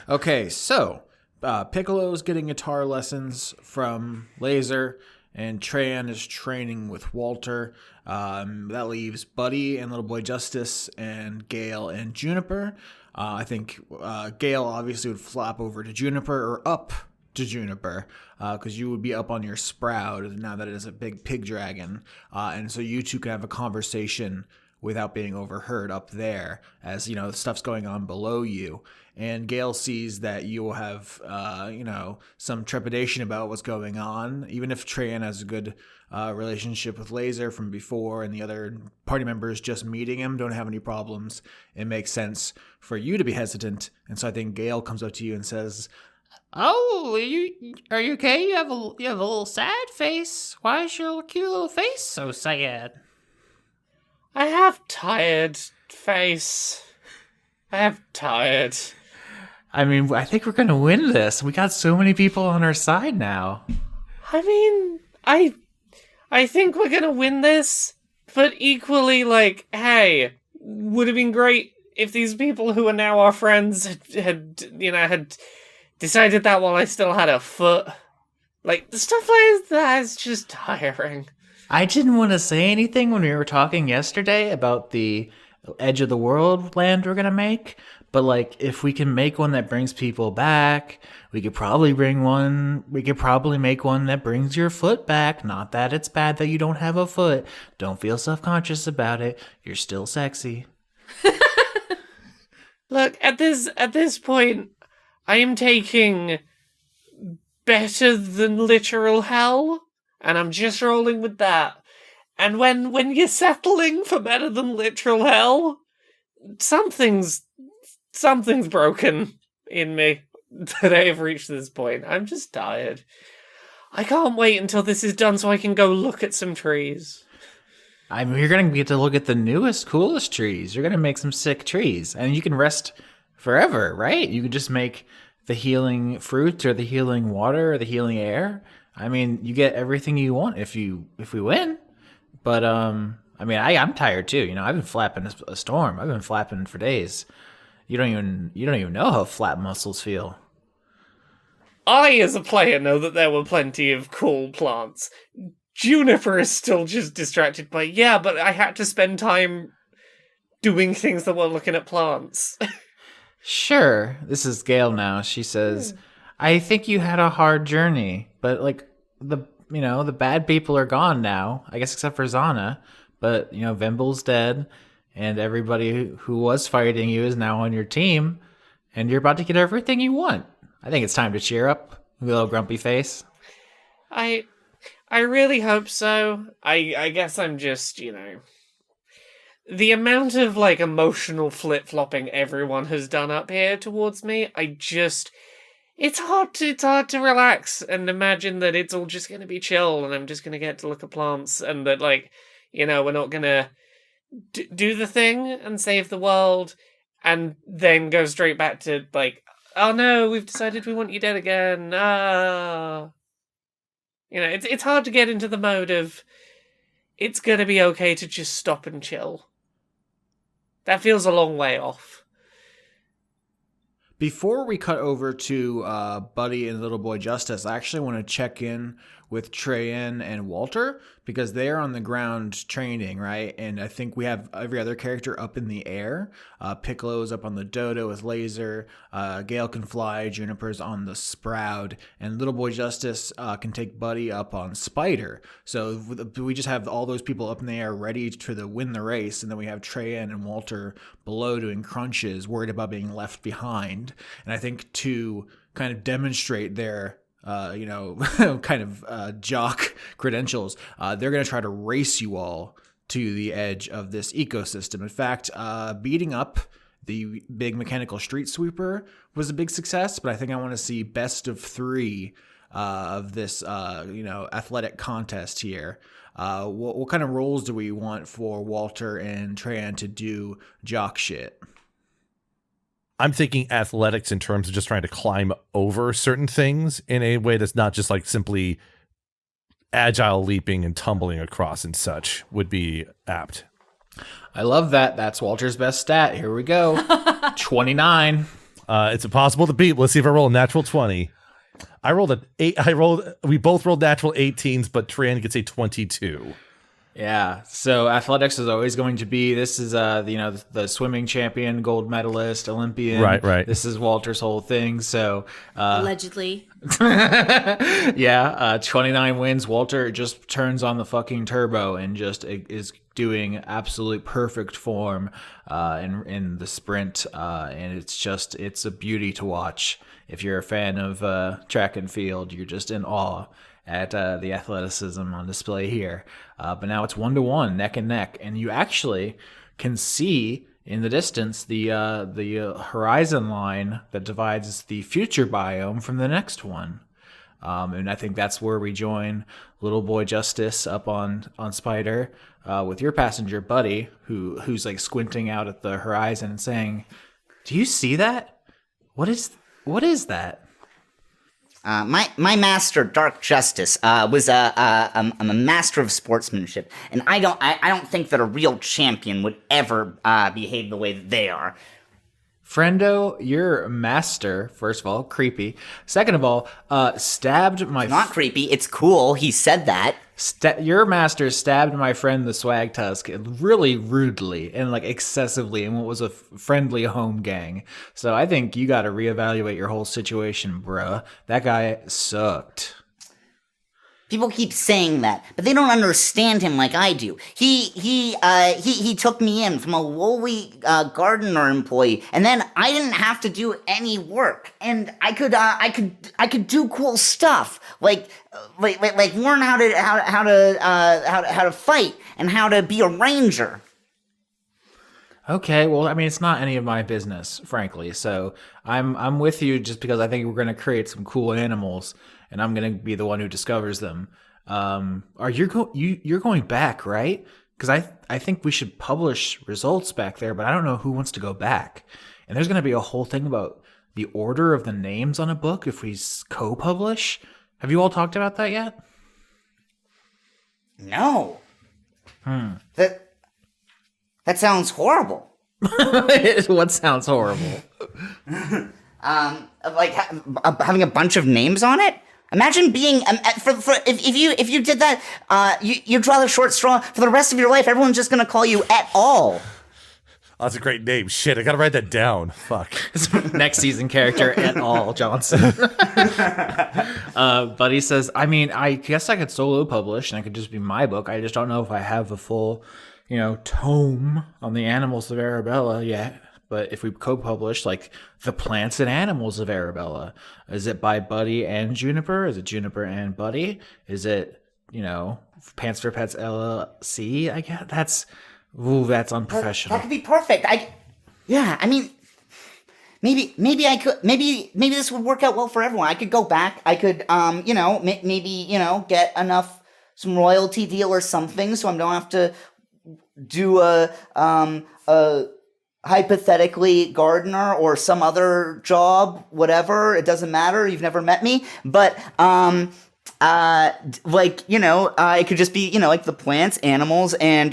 Okay, so Piccolo's getting guitar lessons from Laser, and Treyan is training with Walter. That leaves Buddy and Little Boy Justice and Gale and Juniper. I think Gale obviously would flop over to Juniper or up to Juniper, because you would be up on your sprout now that it is a big pig dragon, and so you two can have a conversation without being overheard up there, as stuff's going on below you. And Gale sees that you will have some trepidation about what's going on, even if Treyan has a good relationship with Laser from before, and the other party members just meeting him don't have any problems. It makes sense for you to be hesitant, and so I think Gale comes up to you and says, "Oh, are you okay? You have a little sad face. Why is your cute little face so sad?" "I have tired face. I have tired." I mean, I think we're going to win this. We got so many people on our side now. I mean, I think we're going to win this, but equally, hey, would have been great if these people who are now our friends had decided that while I still had a foot. The stuff like that is just tiring. I didn't want to say anything when we were talking yesterday about the edge of the world land we're going to make, but if we can make one that brings people back, we could probably make one that brings your foot back. Not that it's bad that you don't have a foot. Don't feel self-conscious about it. You're still sexy. Look, at this point, I am taking better than literal hell, and I'm just rolling with that. And when you're settling for better than literal hell, something's broken in me that I have reached this point. I'm just tired. I can't wait until this is done so I can go look at some trees. I mean, you're going to get to look at the newest, coolest trees. You're going to make some sick trees. And you can rest forever, right? You can just make the healing fruit or the healing water or the healing air. I mean, you get everything you want if we win. But, I mean, I'm tired too. You know, I've been flapping a storm. I've been flapping for days. You don't even know how flat muscles feel. I, as a player, know that there were plenty of cool plants. Juniper is still just distracted by, yeah, but I had to spend time doing things that weren't looking at plants. Sure. This is Gail now. She says, I think you had a hard journey, but like the bad people are gone now, I guess except for Zana, but Vimble's dead and everybody who was fighting you is now on your team and you're about to get everything you want. I think it's time to cheer up, little grumpy face. I really hope so. I guess I'm just, the amount of like emotional flip-flopping everyone has done up here towards me, it's hard to relax and imagine that it's all just going to be chill and I'm just going to get to look at plants and that we're not going to do the thing and save the world and then go straight back to like, oh no, we've decided we want you dead again. It's hard to get into the mode of it's going to be okay to just stop and chill. That feels a long way off. Before we cut over to Buddy and Little Boy Justice, I actually want to check in with Treyan and Walter because they're on the ground training, right? And I think we have every other character up in the air. Piccolo's up on the Dodo with Laser. Gale can fly. Juniper's on the Sprout. And Little Boy Justice can take Buddy up on Spider. So we just have all those people up in the air ready to win the race. And then we have Treyan and Walter below doing crunches, worried about being left behind. And I think to kind of demonstrate their jock credentials, they're going to try to race you all to the edge of this ecosystem. In fact, beating up the big mechanical street sweeper was a big success, but I think I want to see best of 3 of this, athletic contest here. What kind of roles do we want for Walter and Treyan to do jock shit? I'm thinking athletics in terms of just trying to climb over certain things in a way that's not just like simply agile leaping and tumbling across and such would be apt. I love that. That's Walter's best stat. Here we go. 29. It's impossible to beat. Let's see if I roll a natural 20. I rolled an 8. We both rolled natural 18s, but Treyan gets a 22. Yeah, so athletics is always going to be, this is the swimming champion, gold medalist, Olympian. Right. This is Walter's whole thing. So allegedly. 29 wins. Walter just turns on the fucking turbo and just is doing absolute perfect form in the sprint, and it's a beauty to watch. If you're a fan of track and field, you're just in awe at the athleticism on display here. But now it's 1-to-1, neck and neck, and you actually can see in the distance the horizon line that divides the future biome from the next one. And I think that's where we join Little Boy Justice up on Spider with your passenger Buddy, who's like squinting out at the horizon and saying, "Do you see that? What is that?" My master, Dark Justice, was a master of sportsmanship, and I don't think that a real champion would ever behave the way that they are. Friendo, your master, first of all, creepy. Second of all, stabbed my... It's not creepy, it's cool, he said that. Your master stabbed my friend the Swag Tusk really rudely and like excessively in what was a friendly home gang. So I think you got to reevaluate your whole situation, bruh. That guy sucked. People keep saying that, but they don't understand him like I do. He took me in from a lowly gardener employee, and then I didn't have to do any work, and I could do cool stuff like learn how to fight and how to be a ranger. Okay, well, I mean, it's not any of my business, frankly. So I'm with you just because I think we're going to create some cool animals, and I'm going to be the one who discovers them. You're going back, right? Because I think we should publish results back there, but I don't know who wants to go back. And there's going to be a whole thing about the order of the names on a book if we co-publish. Have you all talked about that yet? No. That sounds horrible. What sounds horrible? Like having a bunch of names on it. Imagine being if you did that, you draw the short straw for the rest of your life. Everyone's just gonna call you et al. Oh, that's a great name. Shit, I gotta write that down. Fuck. Next season character et al. Johnson. Buddy says, I mean, I guess I could solo publish and I could just be my book. I just don't know if I have a full, tome on the animals of Arabella yet. But if we co-publish, like, the plants and animals of Arabella, is it by Buddy and Juniper? Is it Juniper and Buddy? Is it, Pants for Pets LLC? I guess that's unprofessional. That could be perfect. Maybe this would work out well for everyone. I could go back. I could, maybe get some royalty deal or something, so I don't have to do a hypothetically gardener or some other job, whatever. It doesn't matter. You've never met me, but it could just be like the plants, animals, and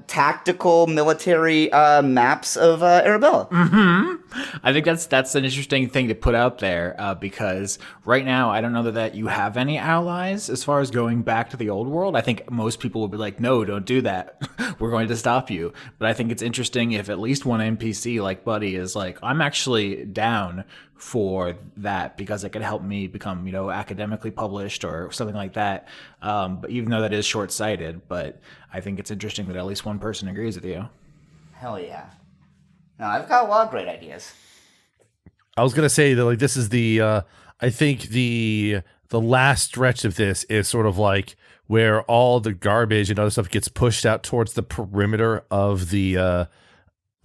tactical military maps of Arabella. Mm-hmm. I think that's an interesting thing to put out there because right now I don't know that you have any allies as far as going back to the old world. I think most people would be like, no, don't do that. We're going to stop you. But I think it's interesting if at least one NPC like Buddy is like, I'm actually down for that because it could help me become, academically published or something like that. But even though that is short-sighted, but I think it's interesting that at least one person agrees with you. Hell yeah. No, I've got a lot of great ideas. I was gonna say that this is the I think the last stretch of this is sort of like where all the garbage and other stuff gets pushed out towards the perimeter of the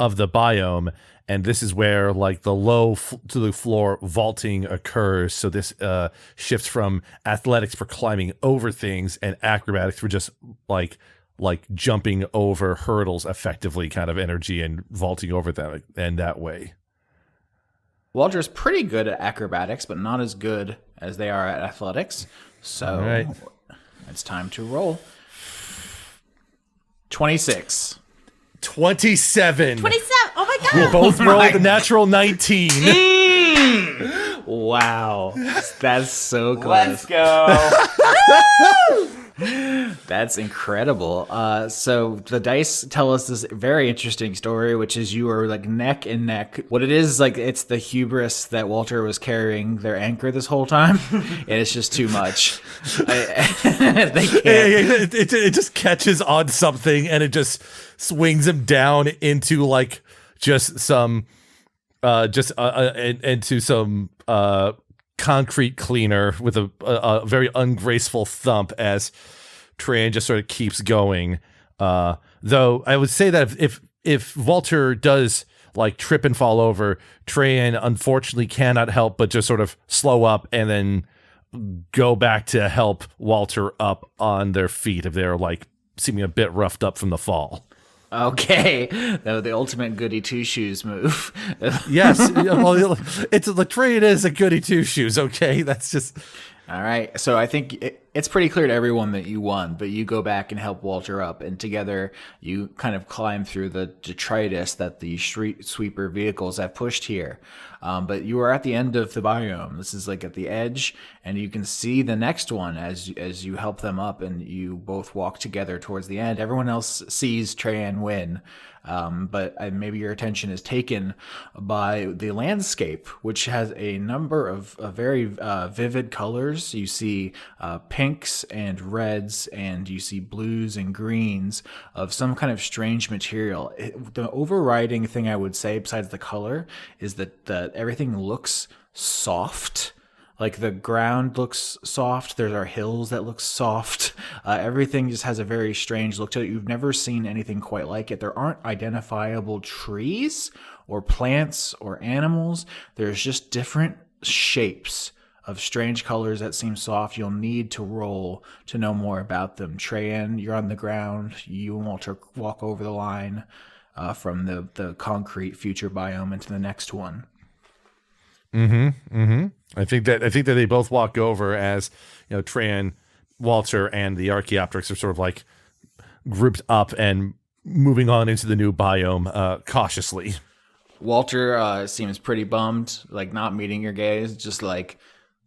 biome, and this is where the low to the floor vaulting occurs. So this shifts from athletics for climbing over things and acrobatics for just like jumping over hurdles effectively kind of energy and vaulting over them and that way. Walter's pretty good at acrobatics, but not as good as they are at athletics. So right. It's time to roll. 26. 27. 27. Oh my god. We both rolled a natural 19. Wow. That's so close. Let's go. That's incredible. So the dice tell us this very interesting story, which is you are neck and neck. What it is, it's the hubris that Walter was carrying their anchor this whole time, and it's just too much. They can't. It just catches on something, and it just swings him down into just some, into some concrete cleaner with a very ungraceful thump as Treyan just sort of keeps going. Though I would say that if Walter does trip and fall over, Treyan unfortunately cannot help but just sort of slow up and then go back to help Walter up on their feet if they're seeming a bit roughed up from the fall. Okay, the ultimate goody two shoes move. Yes, well, it's Treyan is a goody two shoes. Okay, that's just all right. So I think it's pretty clear to everyone that you won, but you go back and help Walter up, and together you kind of climb through the detritus that the street sweeper vehicles have pushed here. But you are at the end of the biome. This is at the edge, and you can see the next one as you help them up, and you both walk together towards the end. Everyone else sees Treyan win, but maybe your attention is taken by the landscape, which has a number of very vivid colors. You see pink, pinks and reds, and you see blues and greens of some kind of strange material. The overriding thing I would say, besides the color, is that everything looks soft. Like the ground looks soft. There are hills that look soft. Everything just has a very strange look to it. You've never seen anything quite like it. There aren't identifiable trees or plants or animals. There's just different shapes of strange colors that seem soft. You'll need to roll to know more about them. Treyan, you're on the ground. You and Walter walk over the line from the concrete future biome into the next one. I think that they both walk over as, Treyan, Walter, and the Archaeopteryx are sort of like grouped up and moving on into the new biome cautiously. Walter seems pretty bummed, like not meeting your gaze, just like,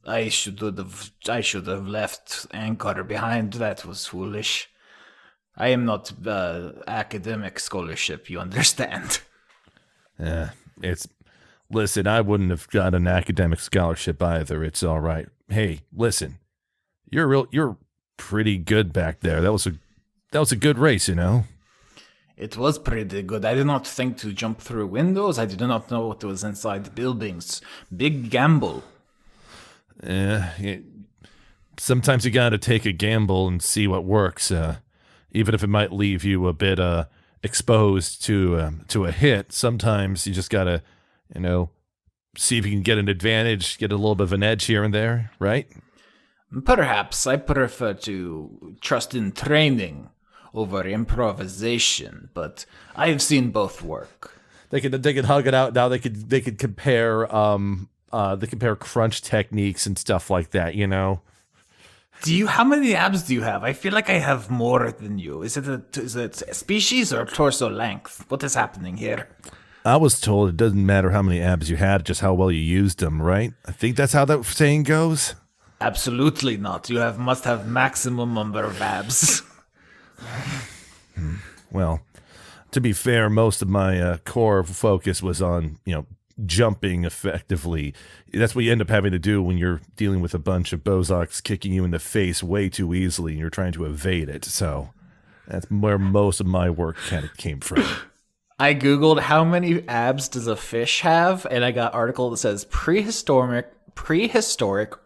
I should have left Anchor behind. That was foolish. I am not academic scholarship, you understand. Listen, I wouldn't have got an academic scholarship either. It's all right. Hey, listen, you're pretty good back there. That was a good race, It was pretty good. I did not think to jump through windows. I did not know what was inside the buildings. Big gamble. Sometimes you got to take a gamble and see what works, even if it might leave you a bit exposed to a hit. Sometimes you just got to, see if you can get an advantage, get a little bit of an edge here and there, right? Perhaps. I prefer to trust in training over improvisation, but I've seen both work. They could hug it out now. They could compare crunch techniques and stuff like that. How many abs do you have? I feel like I have more than you. Is it species or torso length? What is happening here? I was told it doesn't matter how many abs you had, just how well you used them, right? I think that's how that saying goes. Absolutely not. You must have maximum number of abs. Well, to be fair, most of my core focus was on, jumping effectively. That's what you end up having to do when you're dealing with a bunch of Bozoks kicking you in the face way too easily and you're trying to evade it. So that's where most of my work kind of came from. I Googled how many abs does a fish have, and I got an article that says prehistoric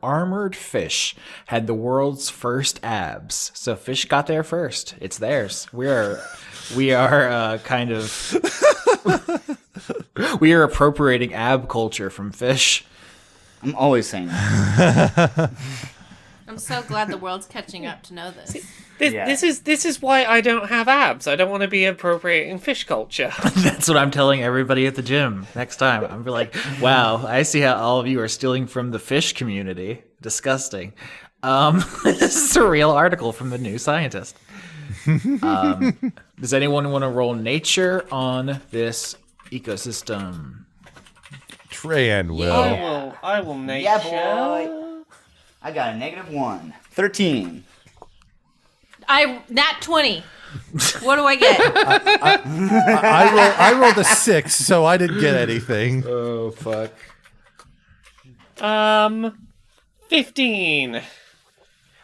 armored fish had the world's first abs. So fish got there first. It's theirs. We are kind of we are appropriating ab culture from fish. I'm always saying that. I'm so glad the world's catching up to know this. This is why I don't have abs. I don't want to be appropriating fish culture. That's what I'm telling everybody at the gym next time. I'm like, wow, I see how all of you are stealing from the fish community. Disgusting. This is a real article from the New Scientist. Does anyone want to roll nature on this ecosystem? Treyan will. I will nature. Yeah, boy. I got a -1. 13. Nat 20. What do I get? I rolled a 6, so I didn't get anything. Oh, fuck. 15.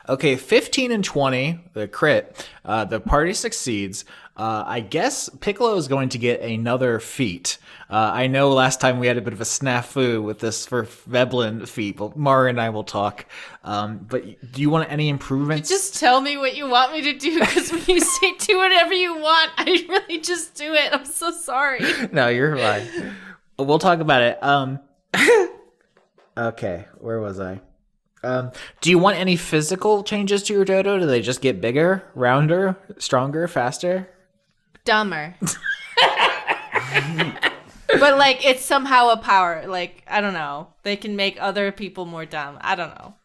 Okay, 15 and 20, the crit. The party succeeds. I guess Piccolo is going to get another feat. I know last time we had a bit of a snafu with this for Veblen feat, but Mara and I will talk. But do you want any improvements? Just tell me what you want me to do, because when you say do whatever you want, I really just do it. I'm so sorry. No, you're fine. We'll talk about it. Okay, where was I? Do you want any physical changes to your dodo? Do they just get bigger, rounder, stronger, faster? Dumber. But, like, it's somehow a power. Like, I don't know. They can make other people more dumb. I don't know.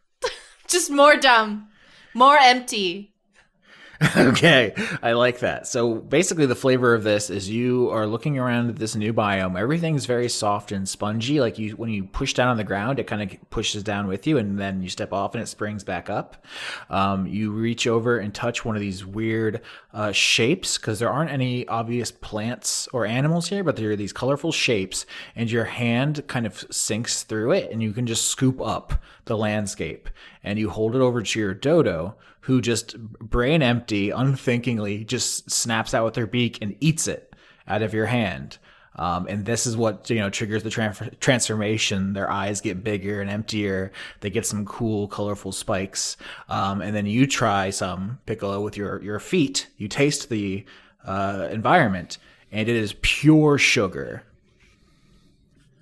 Just more dumb. More empty. Okay, I like that. So basically the flavor of this is you are looking around at this new biome. Everything's very soft and spongy. Like when you push down on the ground, it kind of pushes down with you, and then you step off and it springs back up. You reach over and touch one of these weird shapes, because there aren't any obvious plants or animals here, but there are these colorful shapes, and your hand kind of sinks through it, and you can just scoop up the landscape, and you hold it over to your dodo, who just brain empty, unthinkingly just snaps out with their beak and eats it out of your hand. And this is what, triggers the transformation. Their eyes get bigger and emptier. They get some cool, colorful spikes. And then you try some, Piccolo, with your feet. You taste the environment, and it is pure sugar.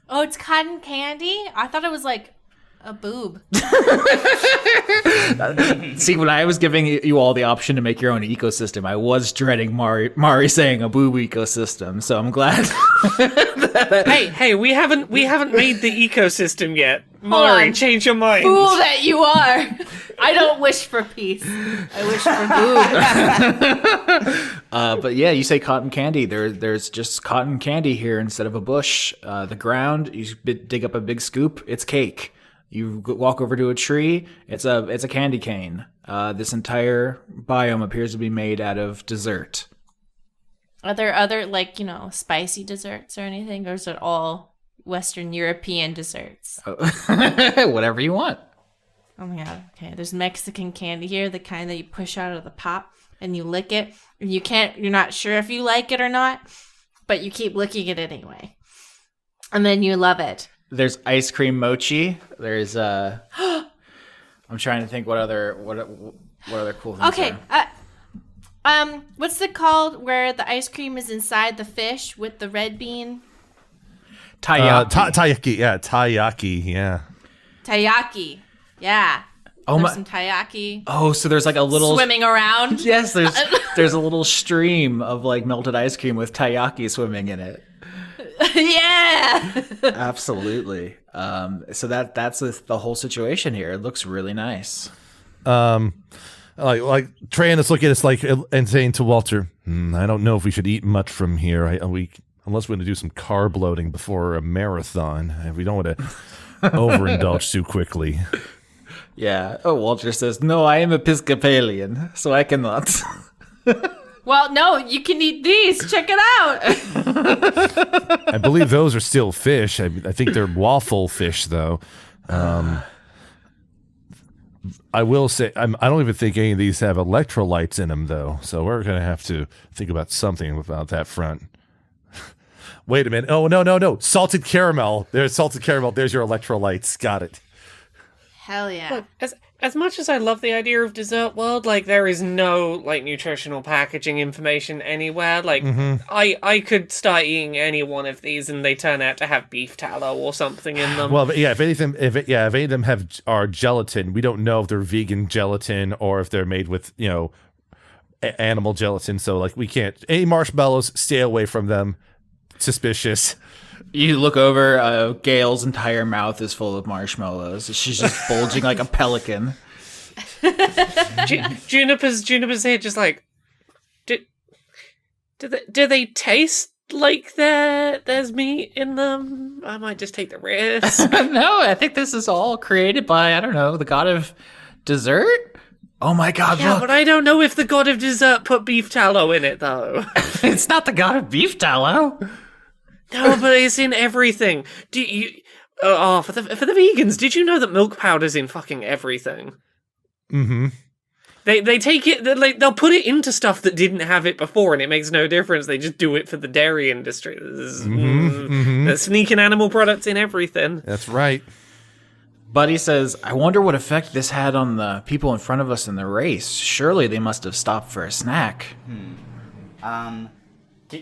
Oh, it's cotton candy? I thought it was like a boob. See, when I was giving you all the option to make your own ecosystem, I was dreading Mari saying a boob ecosystem. So I'm glad. Hey, we haven't made the ecosystem yet. Mari, on. change your mind. Fool that you are. I don't wish for peace. I wish for boob. But yeah, you say cotton candy. There's just cotton candy here instead of a bush. The ground, you dig up a big scoop, it's cake. You walk over to a tree, it's a candy cane. This entire biome appears to be made out of dessert. Are there other, spicy desserts or anything? Or is it all Western European desserts? Whatever you want. Oh my god, okay. There's Mexican candy here, the kind that you push out of the pop and you lick it. And you're not sure if you like it or not, but you keep licking it anyway. And then you love it. There's ice cream mochi. There's I'm trying to think what other cool things Okay. What's it called where the ice cream is inside the fish with the red bean? Taiyaki. Taiyaki, yeah, taiyaki, yeah. Taiyaki. Yeah. Oh There's my. some taiyaki Oh, so there's like a little swimming around. Yes, there's a little stream of like melted ice cream with taiyaki swimming in it. Yeah. Absolutely. So that's the whole situation here. It looks really nice. Like Treyan is looking at us and saying to Walter, I don't know if we should eat much from here. Unless we're going to do some carb loading before a marathon. We don't want to overindulge too quickly. Yeah. Oh, Walter says, no, I am Episcopalian, so I cannot. Well, no, you can eat these. Check it out. I believe those are still fish. I think they're waffle fish, though. I will say, I don't even think any of these have electrolytes in them, though. So we're going to have to think about something about that front. Wait a minute. Oh, no. Salted caramel. There's salted caramel. There's your electrolytes. Got it. Hell yeah. Look, as much as I love the idea of Dessert World, there is no nutritional packaging information anywhere. I could start eating any one of these and they turn out to have beef tallow or something in them. Well, yeah. If any of them are gelatin, we don't know if they're vegan gelatin or if they're made with animal gelatin. So we can't. Any marshmallows, stay away from them. Suspicious. You look over, Gail's entire mouth is full of marshmallows. She's just bulging like a pelican. Juniper's here just do they taste like there's meat in them? I might just take the risk. No, I think this is all created by, I don't know, the god of dessert? Oh my god, Yeah, look. but I don't know if the god of dessert put beef tallow in it, though. It's not the god of beef tallow. No, but it's in everything. For the vegans, did you know that milk powder's in fucking everything? Mm-hmm. They take it, they'll put it into stuff that didn't have it before, and it makes no difference. They just do it for the dairy industry. They're sneaking animal products in everything. That's right. Buddy says, I wonder what effect this had on the people in front of us in the race. Surely they must have stopped for a snack.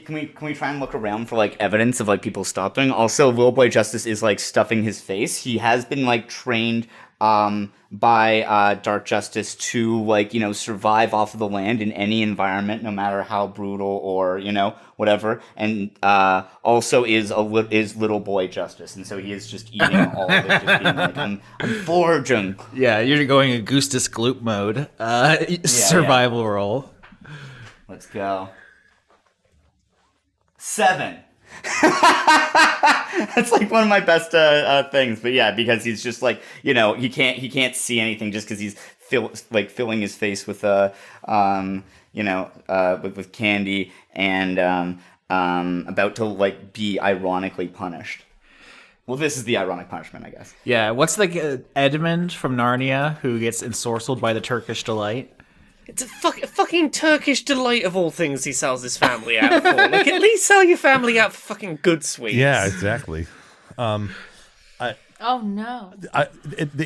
Can we try and look around for evidence of people stopping? Also, Little Boy Justice is stuffing his face. He has been trained by Dark Justice to survive off of the land in any environment, no matter how brutal or whatever. And also is Little Boy Justice, and so he is just eating all of it, just being I'm foraging. Yeah, you're going Augustus Gloop'd mode. Survival role. Let's go. 7. That's like one of my best things, but yeah, because he's just like, you know, he can't see anything just because he's filling his face with with candy and about to like be ironically punished. Well, this is the ironic punishment, I guess. Yeah, what's the Edmund from Narnia who gets ensorcelled by the Turkish delight? It's a fucking Turkish delight of all things he sells his family out for. Like, at least sell your family out for fucking good sweets. Yeah, exactly. Oh no.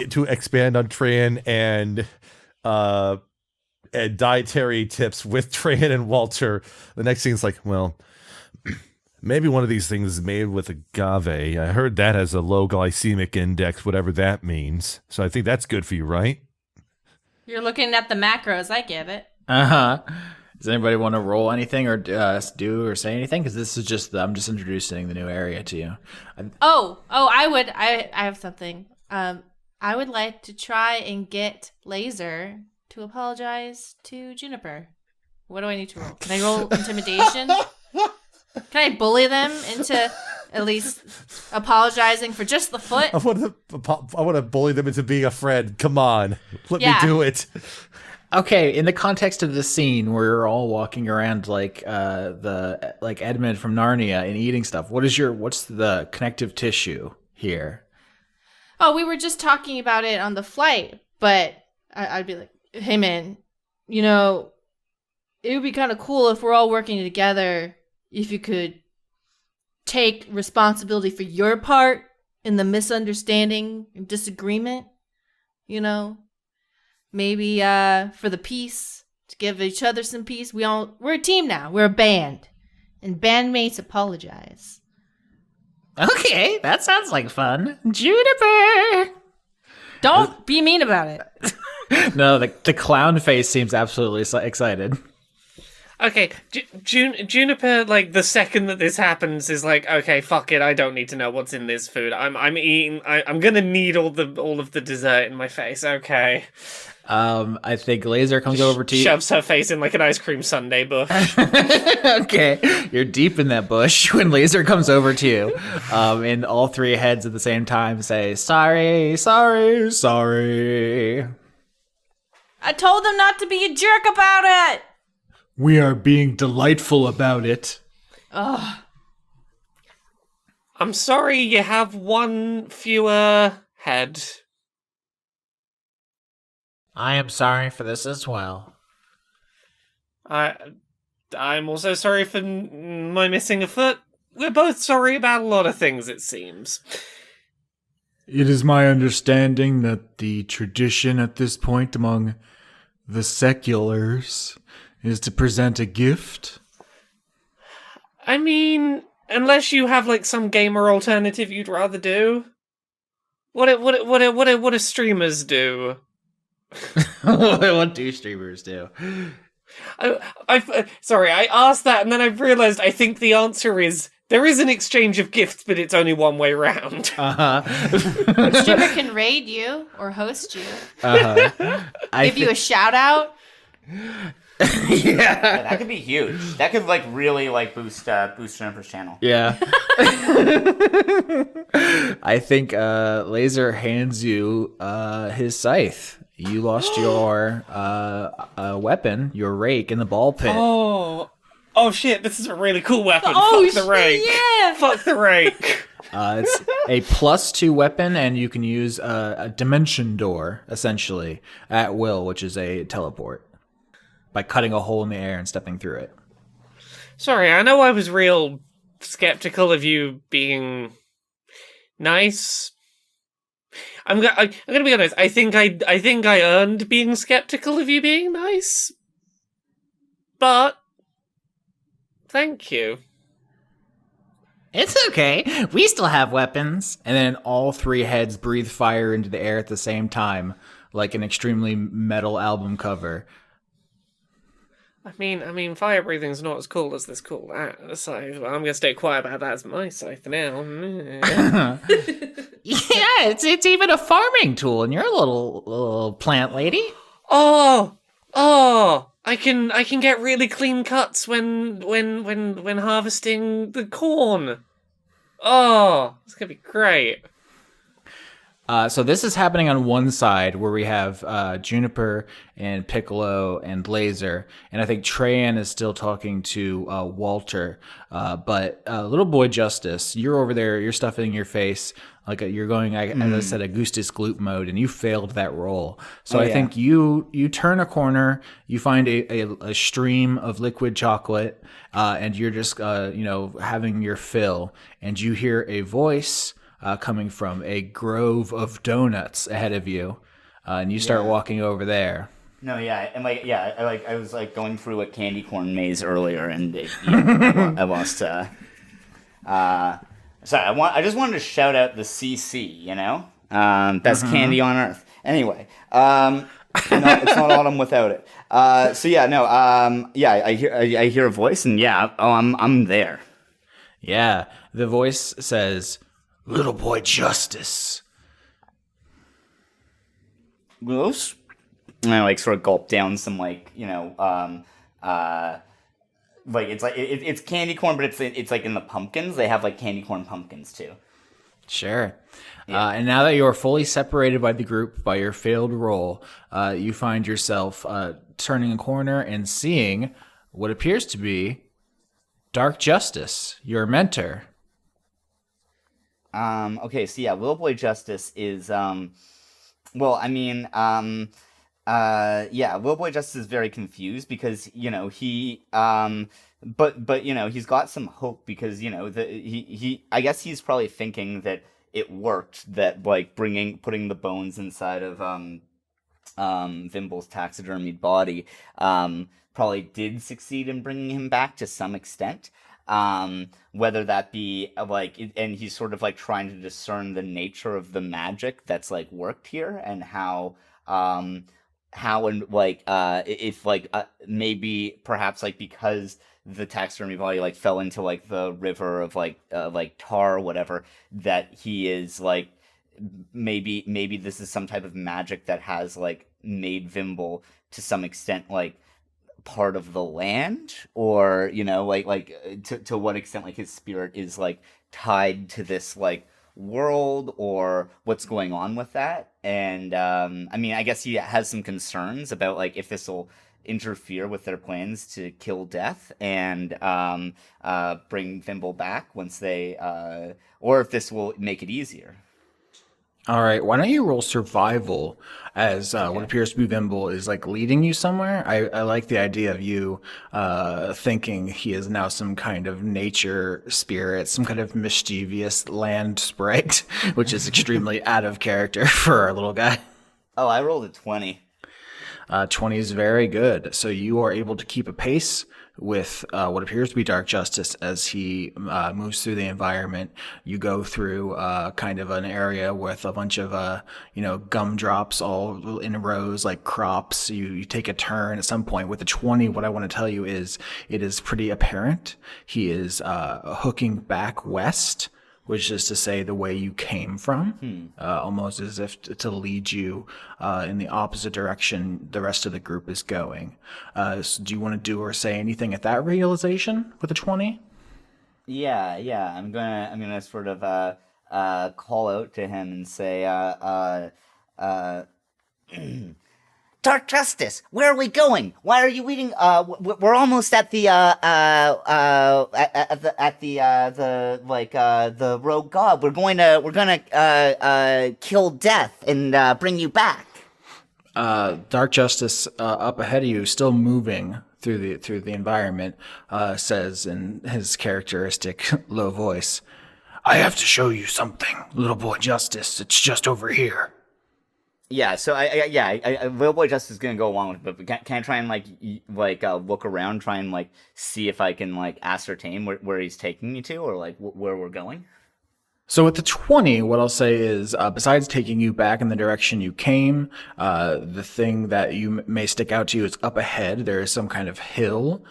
To expand on Treyan and dietary tips with Treyan and Walter, the next thing is like, well, maybe one of these things is made with agave. I heard that has a low glycemic index, whatever that means. So I think that's good for you, right? You're looking at the macros. I get it. Uh-huh. Does anybody want to roll anything or do or say anything? Because this is just, I'm just introducing the new area to you. I would. I have something. I would like to try and get Laser to apologize to Juniper. What do I need to roll? Can I roll intimidation? Can I bully them into at least apologizing for just the foot? I want to bully them into being a friend. Come on, let me do it. Okay, in the context of this scene where you're all walking around like Edmund from Narnia and eating stuff, what's the connective tissue here? Oh, we were just talking about it on the flight, but I'd be like, hey man, you know, it would be kind of cool if we're all working together. If you could take responsibility for your part in the misunderstanding and disagreement, you know, maybe for the peace, to give each other some peace. We're a team now. We're a band, and bandmates apologize. Okay, that sounds like fun. Juniper! Don't be mean about it. No, the clown face seems absolutely excited. Okay, Juniper, like, the second that this happens is like, okay, fuck it, I don't need to know what's in this food. I'm eating, I'm gonna need all of the dessert in my face, okay. I think Laser comes over to you. Shoves her face in like an ice cream sundae bush. Okay, you're deep in that bush when Laser comes over to you. And all three heads at the same time say, sorry, sorry, sorry. I told them not to be a jerk about it. We are being delightful about it. Ugh. I'm sorry you have one fewer head. I am sorry for this as well. I'm also sorry for my missing a foot. We're both sorry about a lot of things, it seems. It is my understanding that the tradition at this point among the seculars is to present a gift. I mean, unless you have like some gamer alternative you'd rather do. What do streamers do? What do streamers do? Sorry, I asked that and then I realized I think the answer is there is an exchange of gifts, but it's only one way round. Streamer can raid you or host you. Give you a shout out. Yeah, that could be huge. That could like really like boost Juniper's channel. Yeah. I think Laser hands you his scythe. You lost your weapon, your rake, in the ball pit. Oh shit! This is a really cool weapon. Oh, fuck the rake. Yeah. Fuck the rake. It's a +2 weapon, and you can use a dimension door essentially at will, which is a teleport, by cutting a hole in the air and stepping through it. Sorry, I know I was real skeptical of you being nice. I'm gonna be honest. I think I earned being skeptical of you being nice. But thank you. It's okay. We still have weapons. And then all three heads breathe fire into the air at the same time, like an extremely metal album cover. I mean, fire breathing's not as cool as this cool so I'm gonna stay quiet about that as my scythe now. Yeah, it's even a farming tool, and you're a little plant lady. Oh, Oh, I can get really clean cuts when harvesting the corn. Oh, it's gonna be great. So this is happening on one side where we have Juniper and Piccolo and Laser, and I think Treyan is still talking to Walter. But little boy Justice, you're over there, you're stuffing your face like you're going, as I said, Augustus Gloop'd mode, and you failed that roll. So I think you turn a corner, you find a stream of liquid chocolate, and you're just having your fill, and you hear a voice coming from a grove of donuts ahead of you, and you start walking over there. No, yeah, and I was like going through a candy corn maze earlier, and I lost. Sorry, I just wanted to shout out the CC, best candy on earth. Anyway, it's not autumn without it. I hear a voice, and I'm there. Yeah, the voice says, "Little boy Justice." Gross. And I sort of gulp down some it's candy corn, but it's like in the pumpkins. They have like candy corn pumpkins too. Sure. Yeah. And now that you are fully separated by the group by your failed roll, you find yourself turning a corner and seeing what appears to be Dark Justice, your mentor. Okay, so Little Boy Justice is, Little Boy Justice is very confused because, he, he's got some hope because, I guess he's probably thinking that it worked, that, putting the bones inside of, Vimble's taxidermied body, probably did succeed in bringing him back to some extent. Whether that be and he's sort of trying to discern the nature of the magic that's worked here and how maybe perhaps because the taxidermy body fell into the river of tar or whatever, that he is maybe this is some type of magic that has made Vimble to some extent part of the land, or to what extent his spirit is tied to this world, or what's going on with that. And I guess he has some concerns about if this will interfere with their plans to kill Death and bring Vimble back once they or if this will make it easier. All right, why don't you roll survival as what appears to be Vimble is leading you somewhere? I like the idea of you thinking he is now some kind of nature spirit, some kind of mischievous land sprite, which is extremely out of character for our little guy. Oh, I rolled a 20. 20 is very good. So you are able to keep a pace with what appears to be Dark Justice as he moves through the environment. You go through kind of an area with a bunch of gumdrops all in rows like crops. You take a turn at some point with a 20. What I want to tell you is it is pretty apparent he is hooking back west, which is to say the way you came from, almost as if to lead you in the opposite direction the rest of the group is going. So do you want to do or say anything at that realization with a 20? Yeah. I'm gonna sort of call out to him and say, Dark Justice, where are we going? Why are you eating? We're almost at the the rogue god. We're gonna kill Death and bring you back. Dark Justice up ahead of you, still moving through the environment, says in his characteristic low voice, "I have to show you something, Little Boy Justice. It's just over here." Yeah, so I Little Boy Justice is gonna go along with it, but can I try and look around, try and see if I can ascertain where he's taking me to, or where we're going? So at the 20, what I'll say is, besides taking you back in the direction you came, the thing that you may stick out to you is up ahead. There is some kind of hill,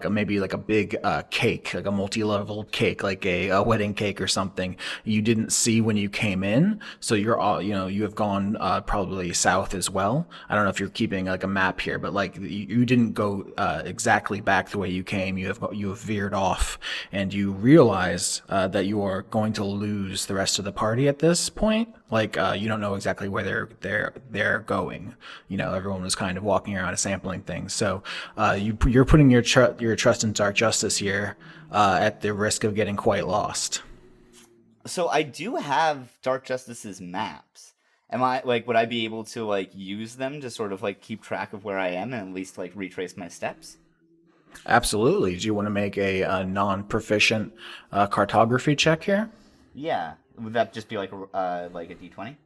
maybe like a big cake, like a multi-level cake, like a wedding cake or something. You didn't see when you came in, so you're all, you have gone probably south as well. I don't know if you're keeping like a map here, but like you didn't go exactly back the way you came. You have veered off, and you realize that you are going to lose the rest of the party at this point. Like you don't know exactly where they're going. Everyone was kind of walking around and sampling things. So you're putting your trust in Dark Justice here at the risk of getting quite lost. So I do have Dark Justice's maps. Am I would I be able to use them to sort of keep track of where I am and at least retrace my steps? Absolutely. Do you want to make a non-proficient cartography check here? Yeah. Would that just be like a D20?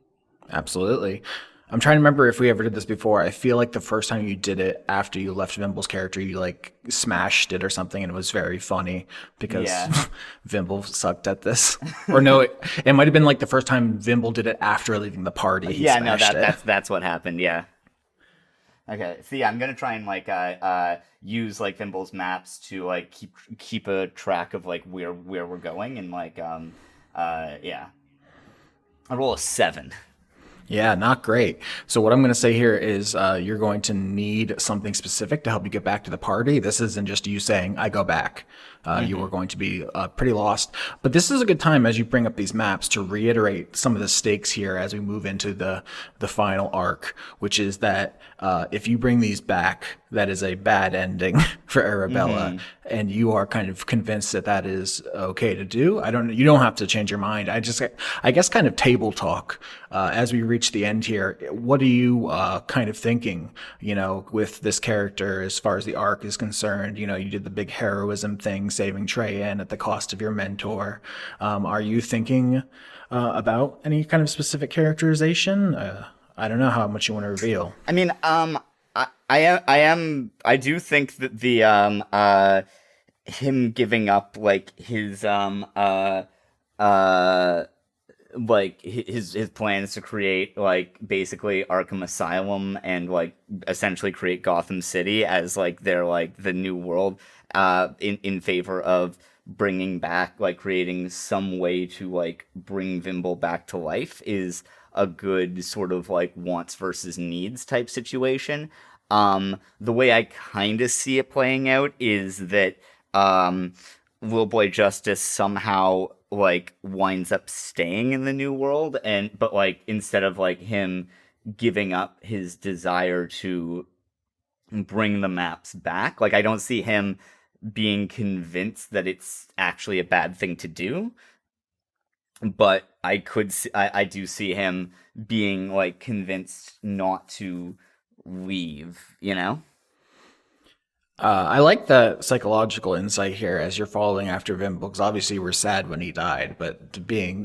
Absolutely. I'm trying to remember if we ever did this before. I feel like the first time you did it after you left Vimble's character, you smashed it or something, and it was very funny because Vimble sucked at this. Or no, it might have been the first time Vimble did it after leaving the party. That's what happened. Yeah. Okay. So yeah, I'm gonna try and use Vimble's maps to keep a track of where we're going and yeah. I roll a 7. Yeah, not great. So what I'm going to say here is you're going to need something specific to help you get back to the party. This isn't just you saying, I go back. You are going to be pretty lost. But this is a good time as you bring up these maps to reiterate some of the stakes here as we move into the final arc, which is that if you bring these back, that is a bad ending for Arabella, and you are kind of convinced that is okay to do. You don't have to change your mind. I guess kind of table talk as we reach the end here. What are you kind of thinking, with this character as far as the arc is concerned? You did the big heroism thing, saving Treyan at the cost of your mentor. Are you thinking about any kind of specific characterization? I don't know how much you want to reveal. I mean, I do think that the him giving up his his plans to create basically Arkham Asylum and essentially create Gotham City as their the new world in favor of bringing back creating some way to bring Vimble back to life is a good sort of wants versus needs type situation. The way I kind of see it playing out is that Will Boy Justice somehow winds up staying in the new world, but instead of him giving up his desire to bring the maps back, I don't see him being convinced that it's actually a bad thing to do. But I do see him being convinced not to leave, I like the psychological insight here as you're following after Vimble, because obviously we're sad when he died, but being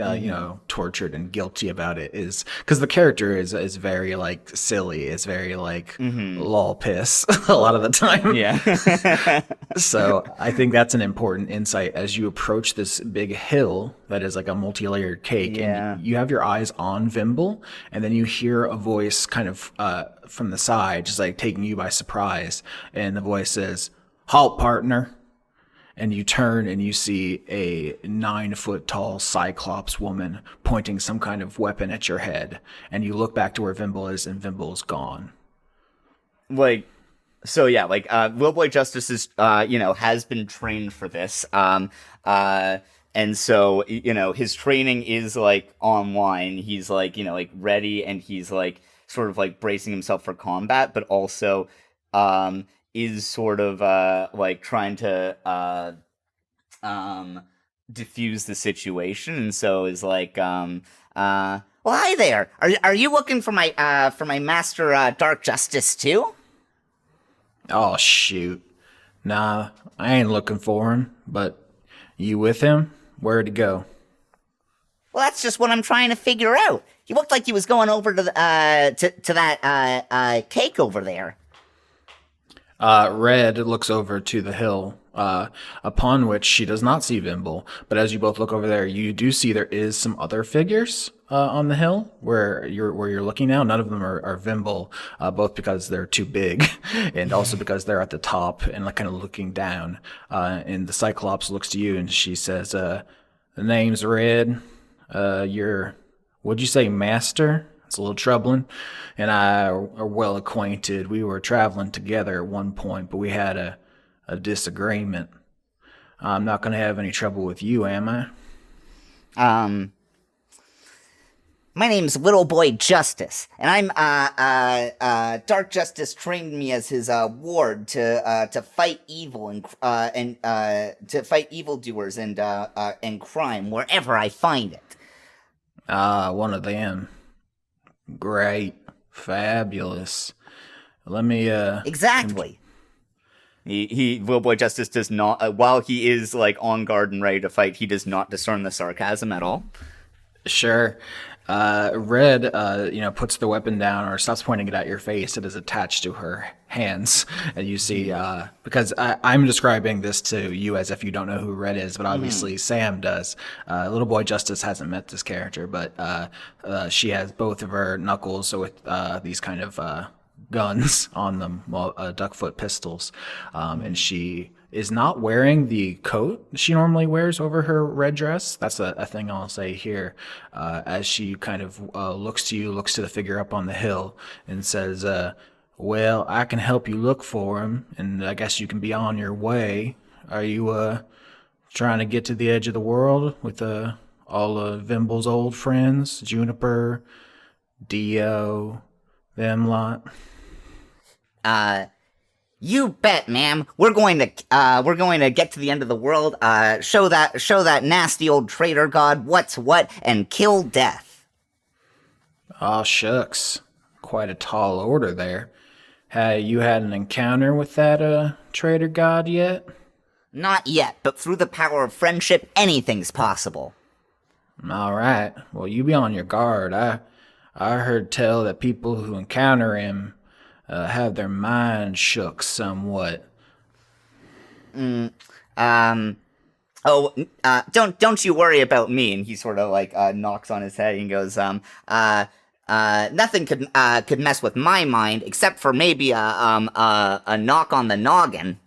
tortured and guilty about it is because the character is very silly. It's very lol piss a lot of the time. Yeah. So I think that's an important insight as you approach this big hill that is a multi-layered cake, and you have your eyes on Vimble, and then you hear a voice kind of from the side, just taking you by surprise, and the voice says, "Halt, partner." And you turn and you see a 9-foot tall Cyclops woman pointing some kind of weapon at your head, and you look back to where Vimble is, and Vimble's gone. So yeah, Will Boy Justice is has been trained for this. And so, his training is online. He's ready, and he's sort of bracing himself for combat, but also is sort of trying to diffuse the situation. And so is well, hi there. Are you looking for my master Dark Justice too? Oh shoot. Nah, I ain't looking for him, but you with him? Where'd he go? Well, that's just what I'm trying to figure out. He looked like he was going over to that cake over there. Red looks over to the hill upon which she does not see Vimble. But as you both look over there, you do see there is some other figures on the hill where you're looking now. None of them are Vimble, both because they're too big and also because they're at the top and like kind of looking down. And the Cyclops looks to you and she says, "The name's Red. What'd you say, master?" It's a little troubling. And I are well acquainted. We were traveling together at one point, but we had a disagreement. I'm not going to have any trouble with you, am I? My name's Little Boy Justice, and I'm Dark Justice trained me as his ward to fight evil and to fight evildoers and crime wherever I find it. One of them. Great. Fabulous. Let me Exactly. Little Boy Justice does not, while he is like on guard and ready to fight, he does not discern the sarcasm at all. Sure. Red, puts the weapon down or stops pointing it at your face. It is attached to her hands. And you see, because I'm describing this to you as if you don't know who Red is, but obviously Sam does. Little Boy Justice hasn't met this character, but she has both of her knuckles with these kind of guns on them, duckfoot pistols. And she is not wearing the coat she normally wears over her red dress. That's a thing I'll say here. As she kind of looks to you, looks to the figure up on the hill, and says, well, I can help you look for him, and I guess you can be on your way. Are you trying to get to the edge of the world with all of Vimble's old friends, Juniper, Dio, them lot? You bet, ma'am. We're going to get to the end of the world, show that nasty old traitor god what's what, and kill death. Aw, shucks. Quite a tall order there. You had an encounter with that, traitor god yet? Not yet, but through the power of friendship, anything's possible. All right. Well, you be on your guard. I heard tell that people who encounter him have their minds shook somewhat. Don't you worry about me. And he sort of like knocks on his head and goes, nothing could mess with my mind except for maybe a knock on the noggin.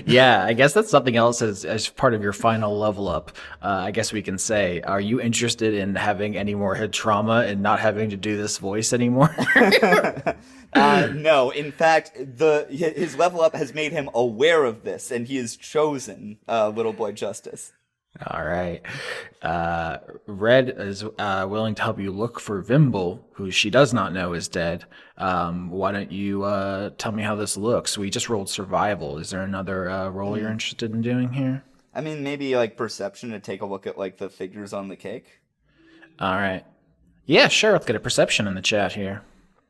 Yeah, I guess that's something else as part of your final level up. I guess we can say, are you interested in having any more head trauma and not having to do this voice anymore? No, in fact, his level up has made him aware of this, and he has chosen Little Boy Justice. All right. Red is willing to help you look for Vimble, who she does not know is dead. Why don't you tell me how this looks? We just rolled survival. Is there another role you're interested in doing here? I mean, maybe like perception to take a look at like the figures on the cake. All right. Yeah, sure. Let's get a perception in the chat here.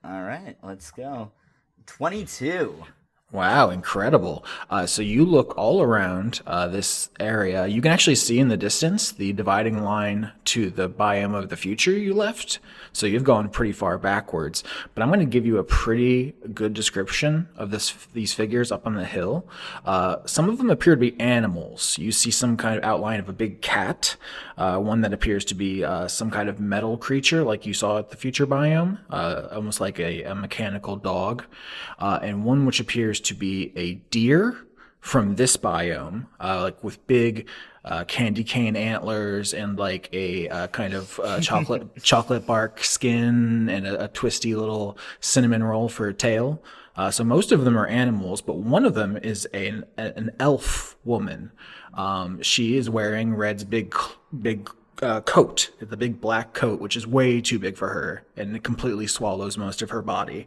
All right, let's go. 22. Wow, incredible. So you look all around this area. You can actually see in the distance the dividing line to the biome of the future you left. So you've gone pretty far backwards. But I'm going to give you a pretty good description of these figures up on the hill. Some of them appear to be animals. You see some kind of outline of a big cat, one that appears to be some kind of metal creature like you saw at the future biome, almost like a mechanical dog, and one which appears to be a deer from this biome, like with big candy cane antlers and like a kind of chocolate bark skin and a twisty little cinnamon roll for a tail. So most of them are animals, but one of them is an elf woman. She is wearing Red's big coat, the big black coat, which is way too big for her, and it completely swallows most of her body,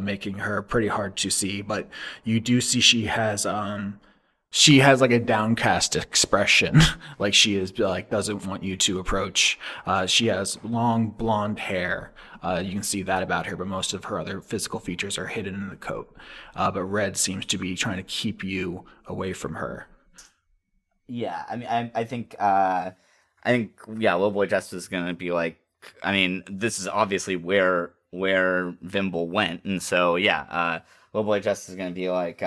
making her pretty hard to see. But you do see she has like a downcast expression, like she is like doesn't want you to approach. She has long blonde hair. You can see that about her, but most of her other physical features are hidden in the coat. But Red seems to be trying to keep you away from her. Yeah, I mean, I think, Little Boy Justice is gonna be like, I mean, this is obviously where Vimble went, and so yeah, Little Boy Justice is gonna be like,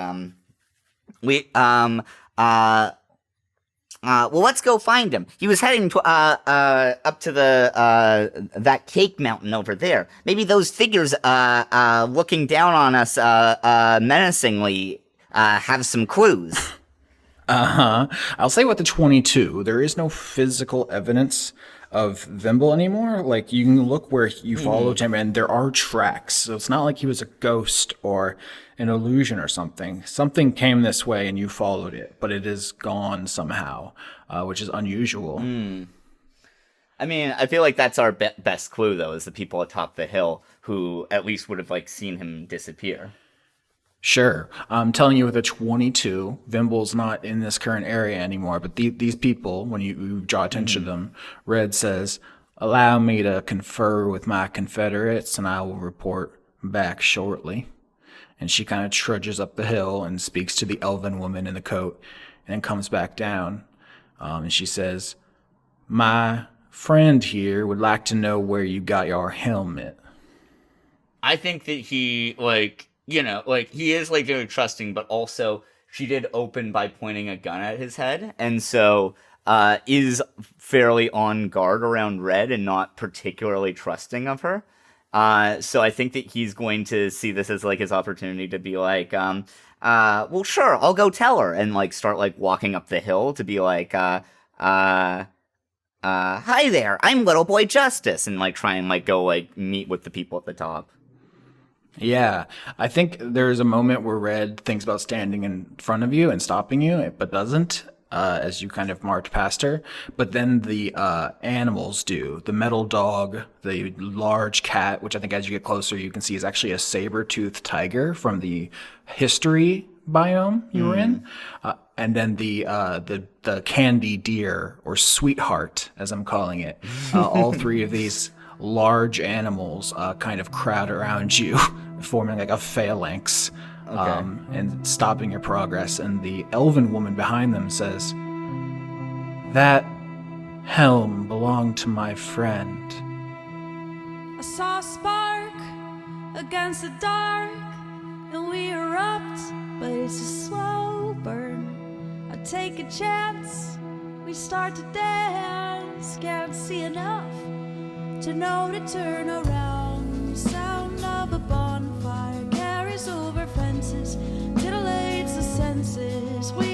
Well, let's go find him. He was heading to, up to the that cake mountain over there. Maybe those figures looking down on us menacingly have some clues. I'll say with the 22, there is no physical evidence of Vimble anymore. Like, you can look where you followed him, and there are tracks. So it's not like he was a ghost or an illusion or something. Something came this way, and you followed it, but it is gone somehow, which is unusual. I mean, I feel like that's our best clue, though, is the people atop the hill who at least would have, like, seen him disappear. Sure. I'm telling you with a 22, Vimble's not in this current area anymore, but these people, when you draw attention to them, Red says, "Allow me to confer with my confederates, and I will report back shortly." And she kind of trudges up the hill and speaks to the elven woman in the coat, and then comes back down. And she says, "My friend here would like to know where you got your helmet." I think that he, like, you know, like, he is, like, very trusting, but also she did open by pointing a gun at his head, and so is fairly on guard around Red and not particularly trusting of her. So I think that he's going to see this as, like, his opportunity to be like, well, sure, I'll go tell her, and, like, start, like, walking up the hill to be like, hi there, I'm Little Boy Justice, and, like, try and, like, go, like, meet with the people at the top. Yeah, I think there's a moment where Red thinks about standing in front of you and stopping you, but doesn't, as you kind of march past her. But then the animals do. The metal dog, the large cat, which I think as you get closer you can see is actually a saber-toothed tiger from the history biome you were in. And then the candy deer, or sweetheart, as I'm calling it. All three of these large animals kind of crowd around you, forming like a phalanx, and stopping your progress. And the elven woman behind them says, "That helm belonged to my friend." I saw a spark against the dark, and we erupt, but it's a slow burn. I take a chance, we start to dance, can't see enough to know to turn around. Sound of a bonfire carries over fences, titillates the senses. We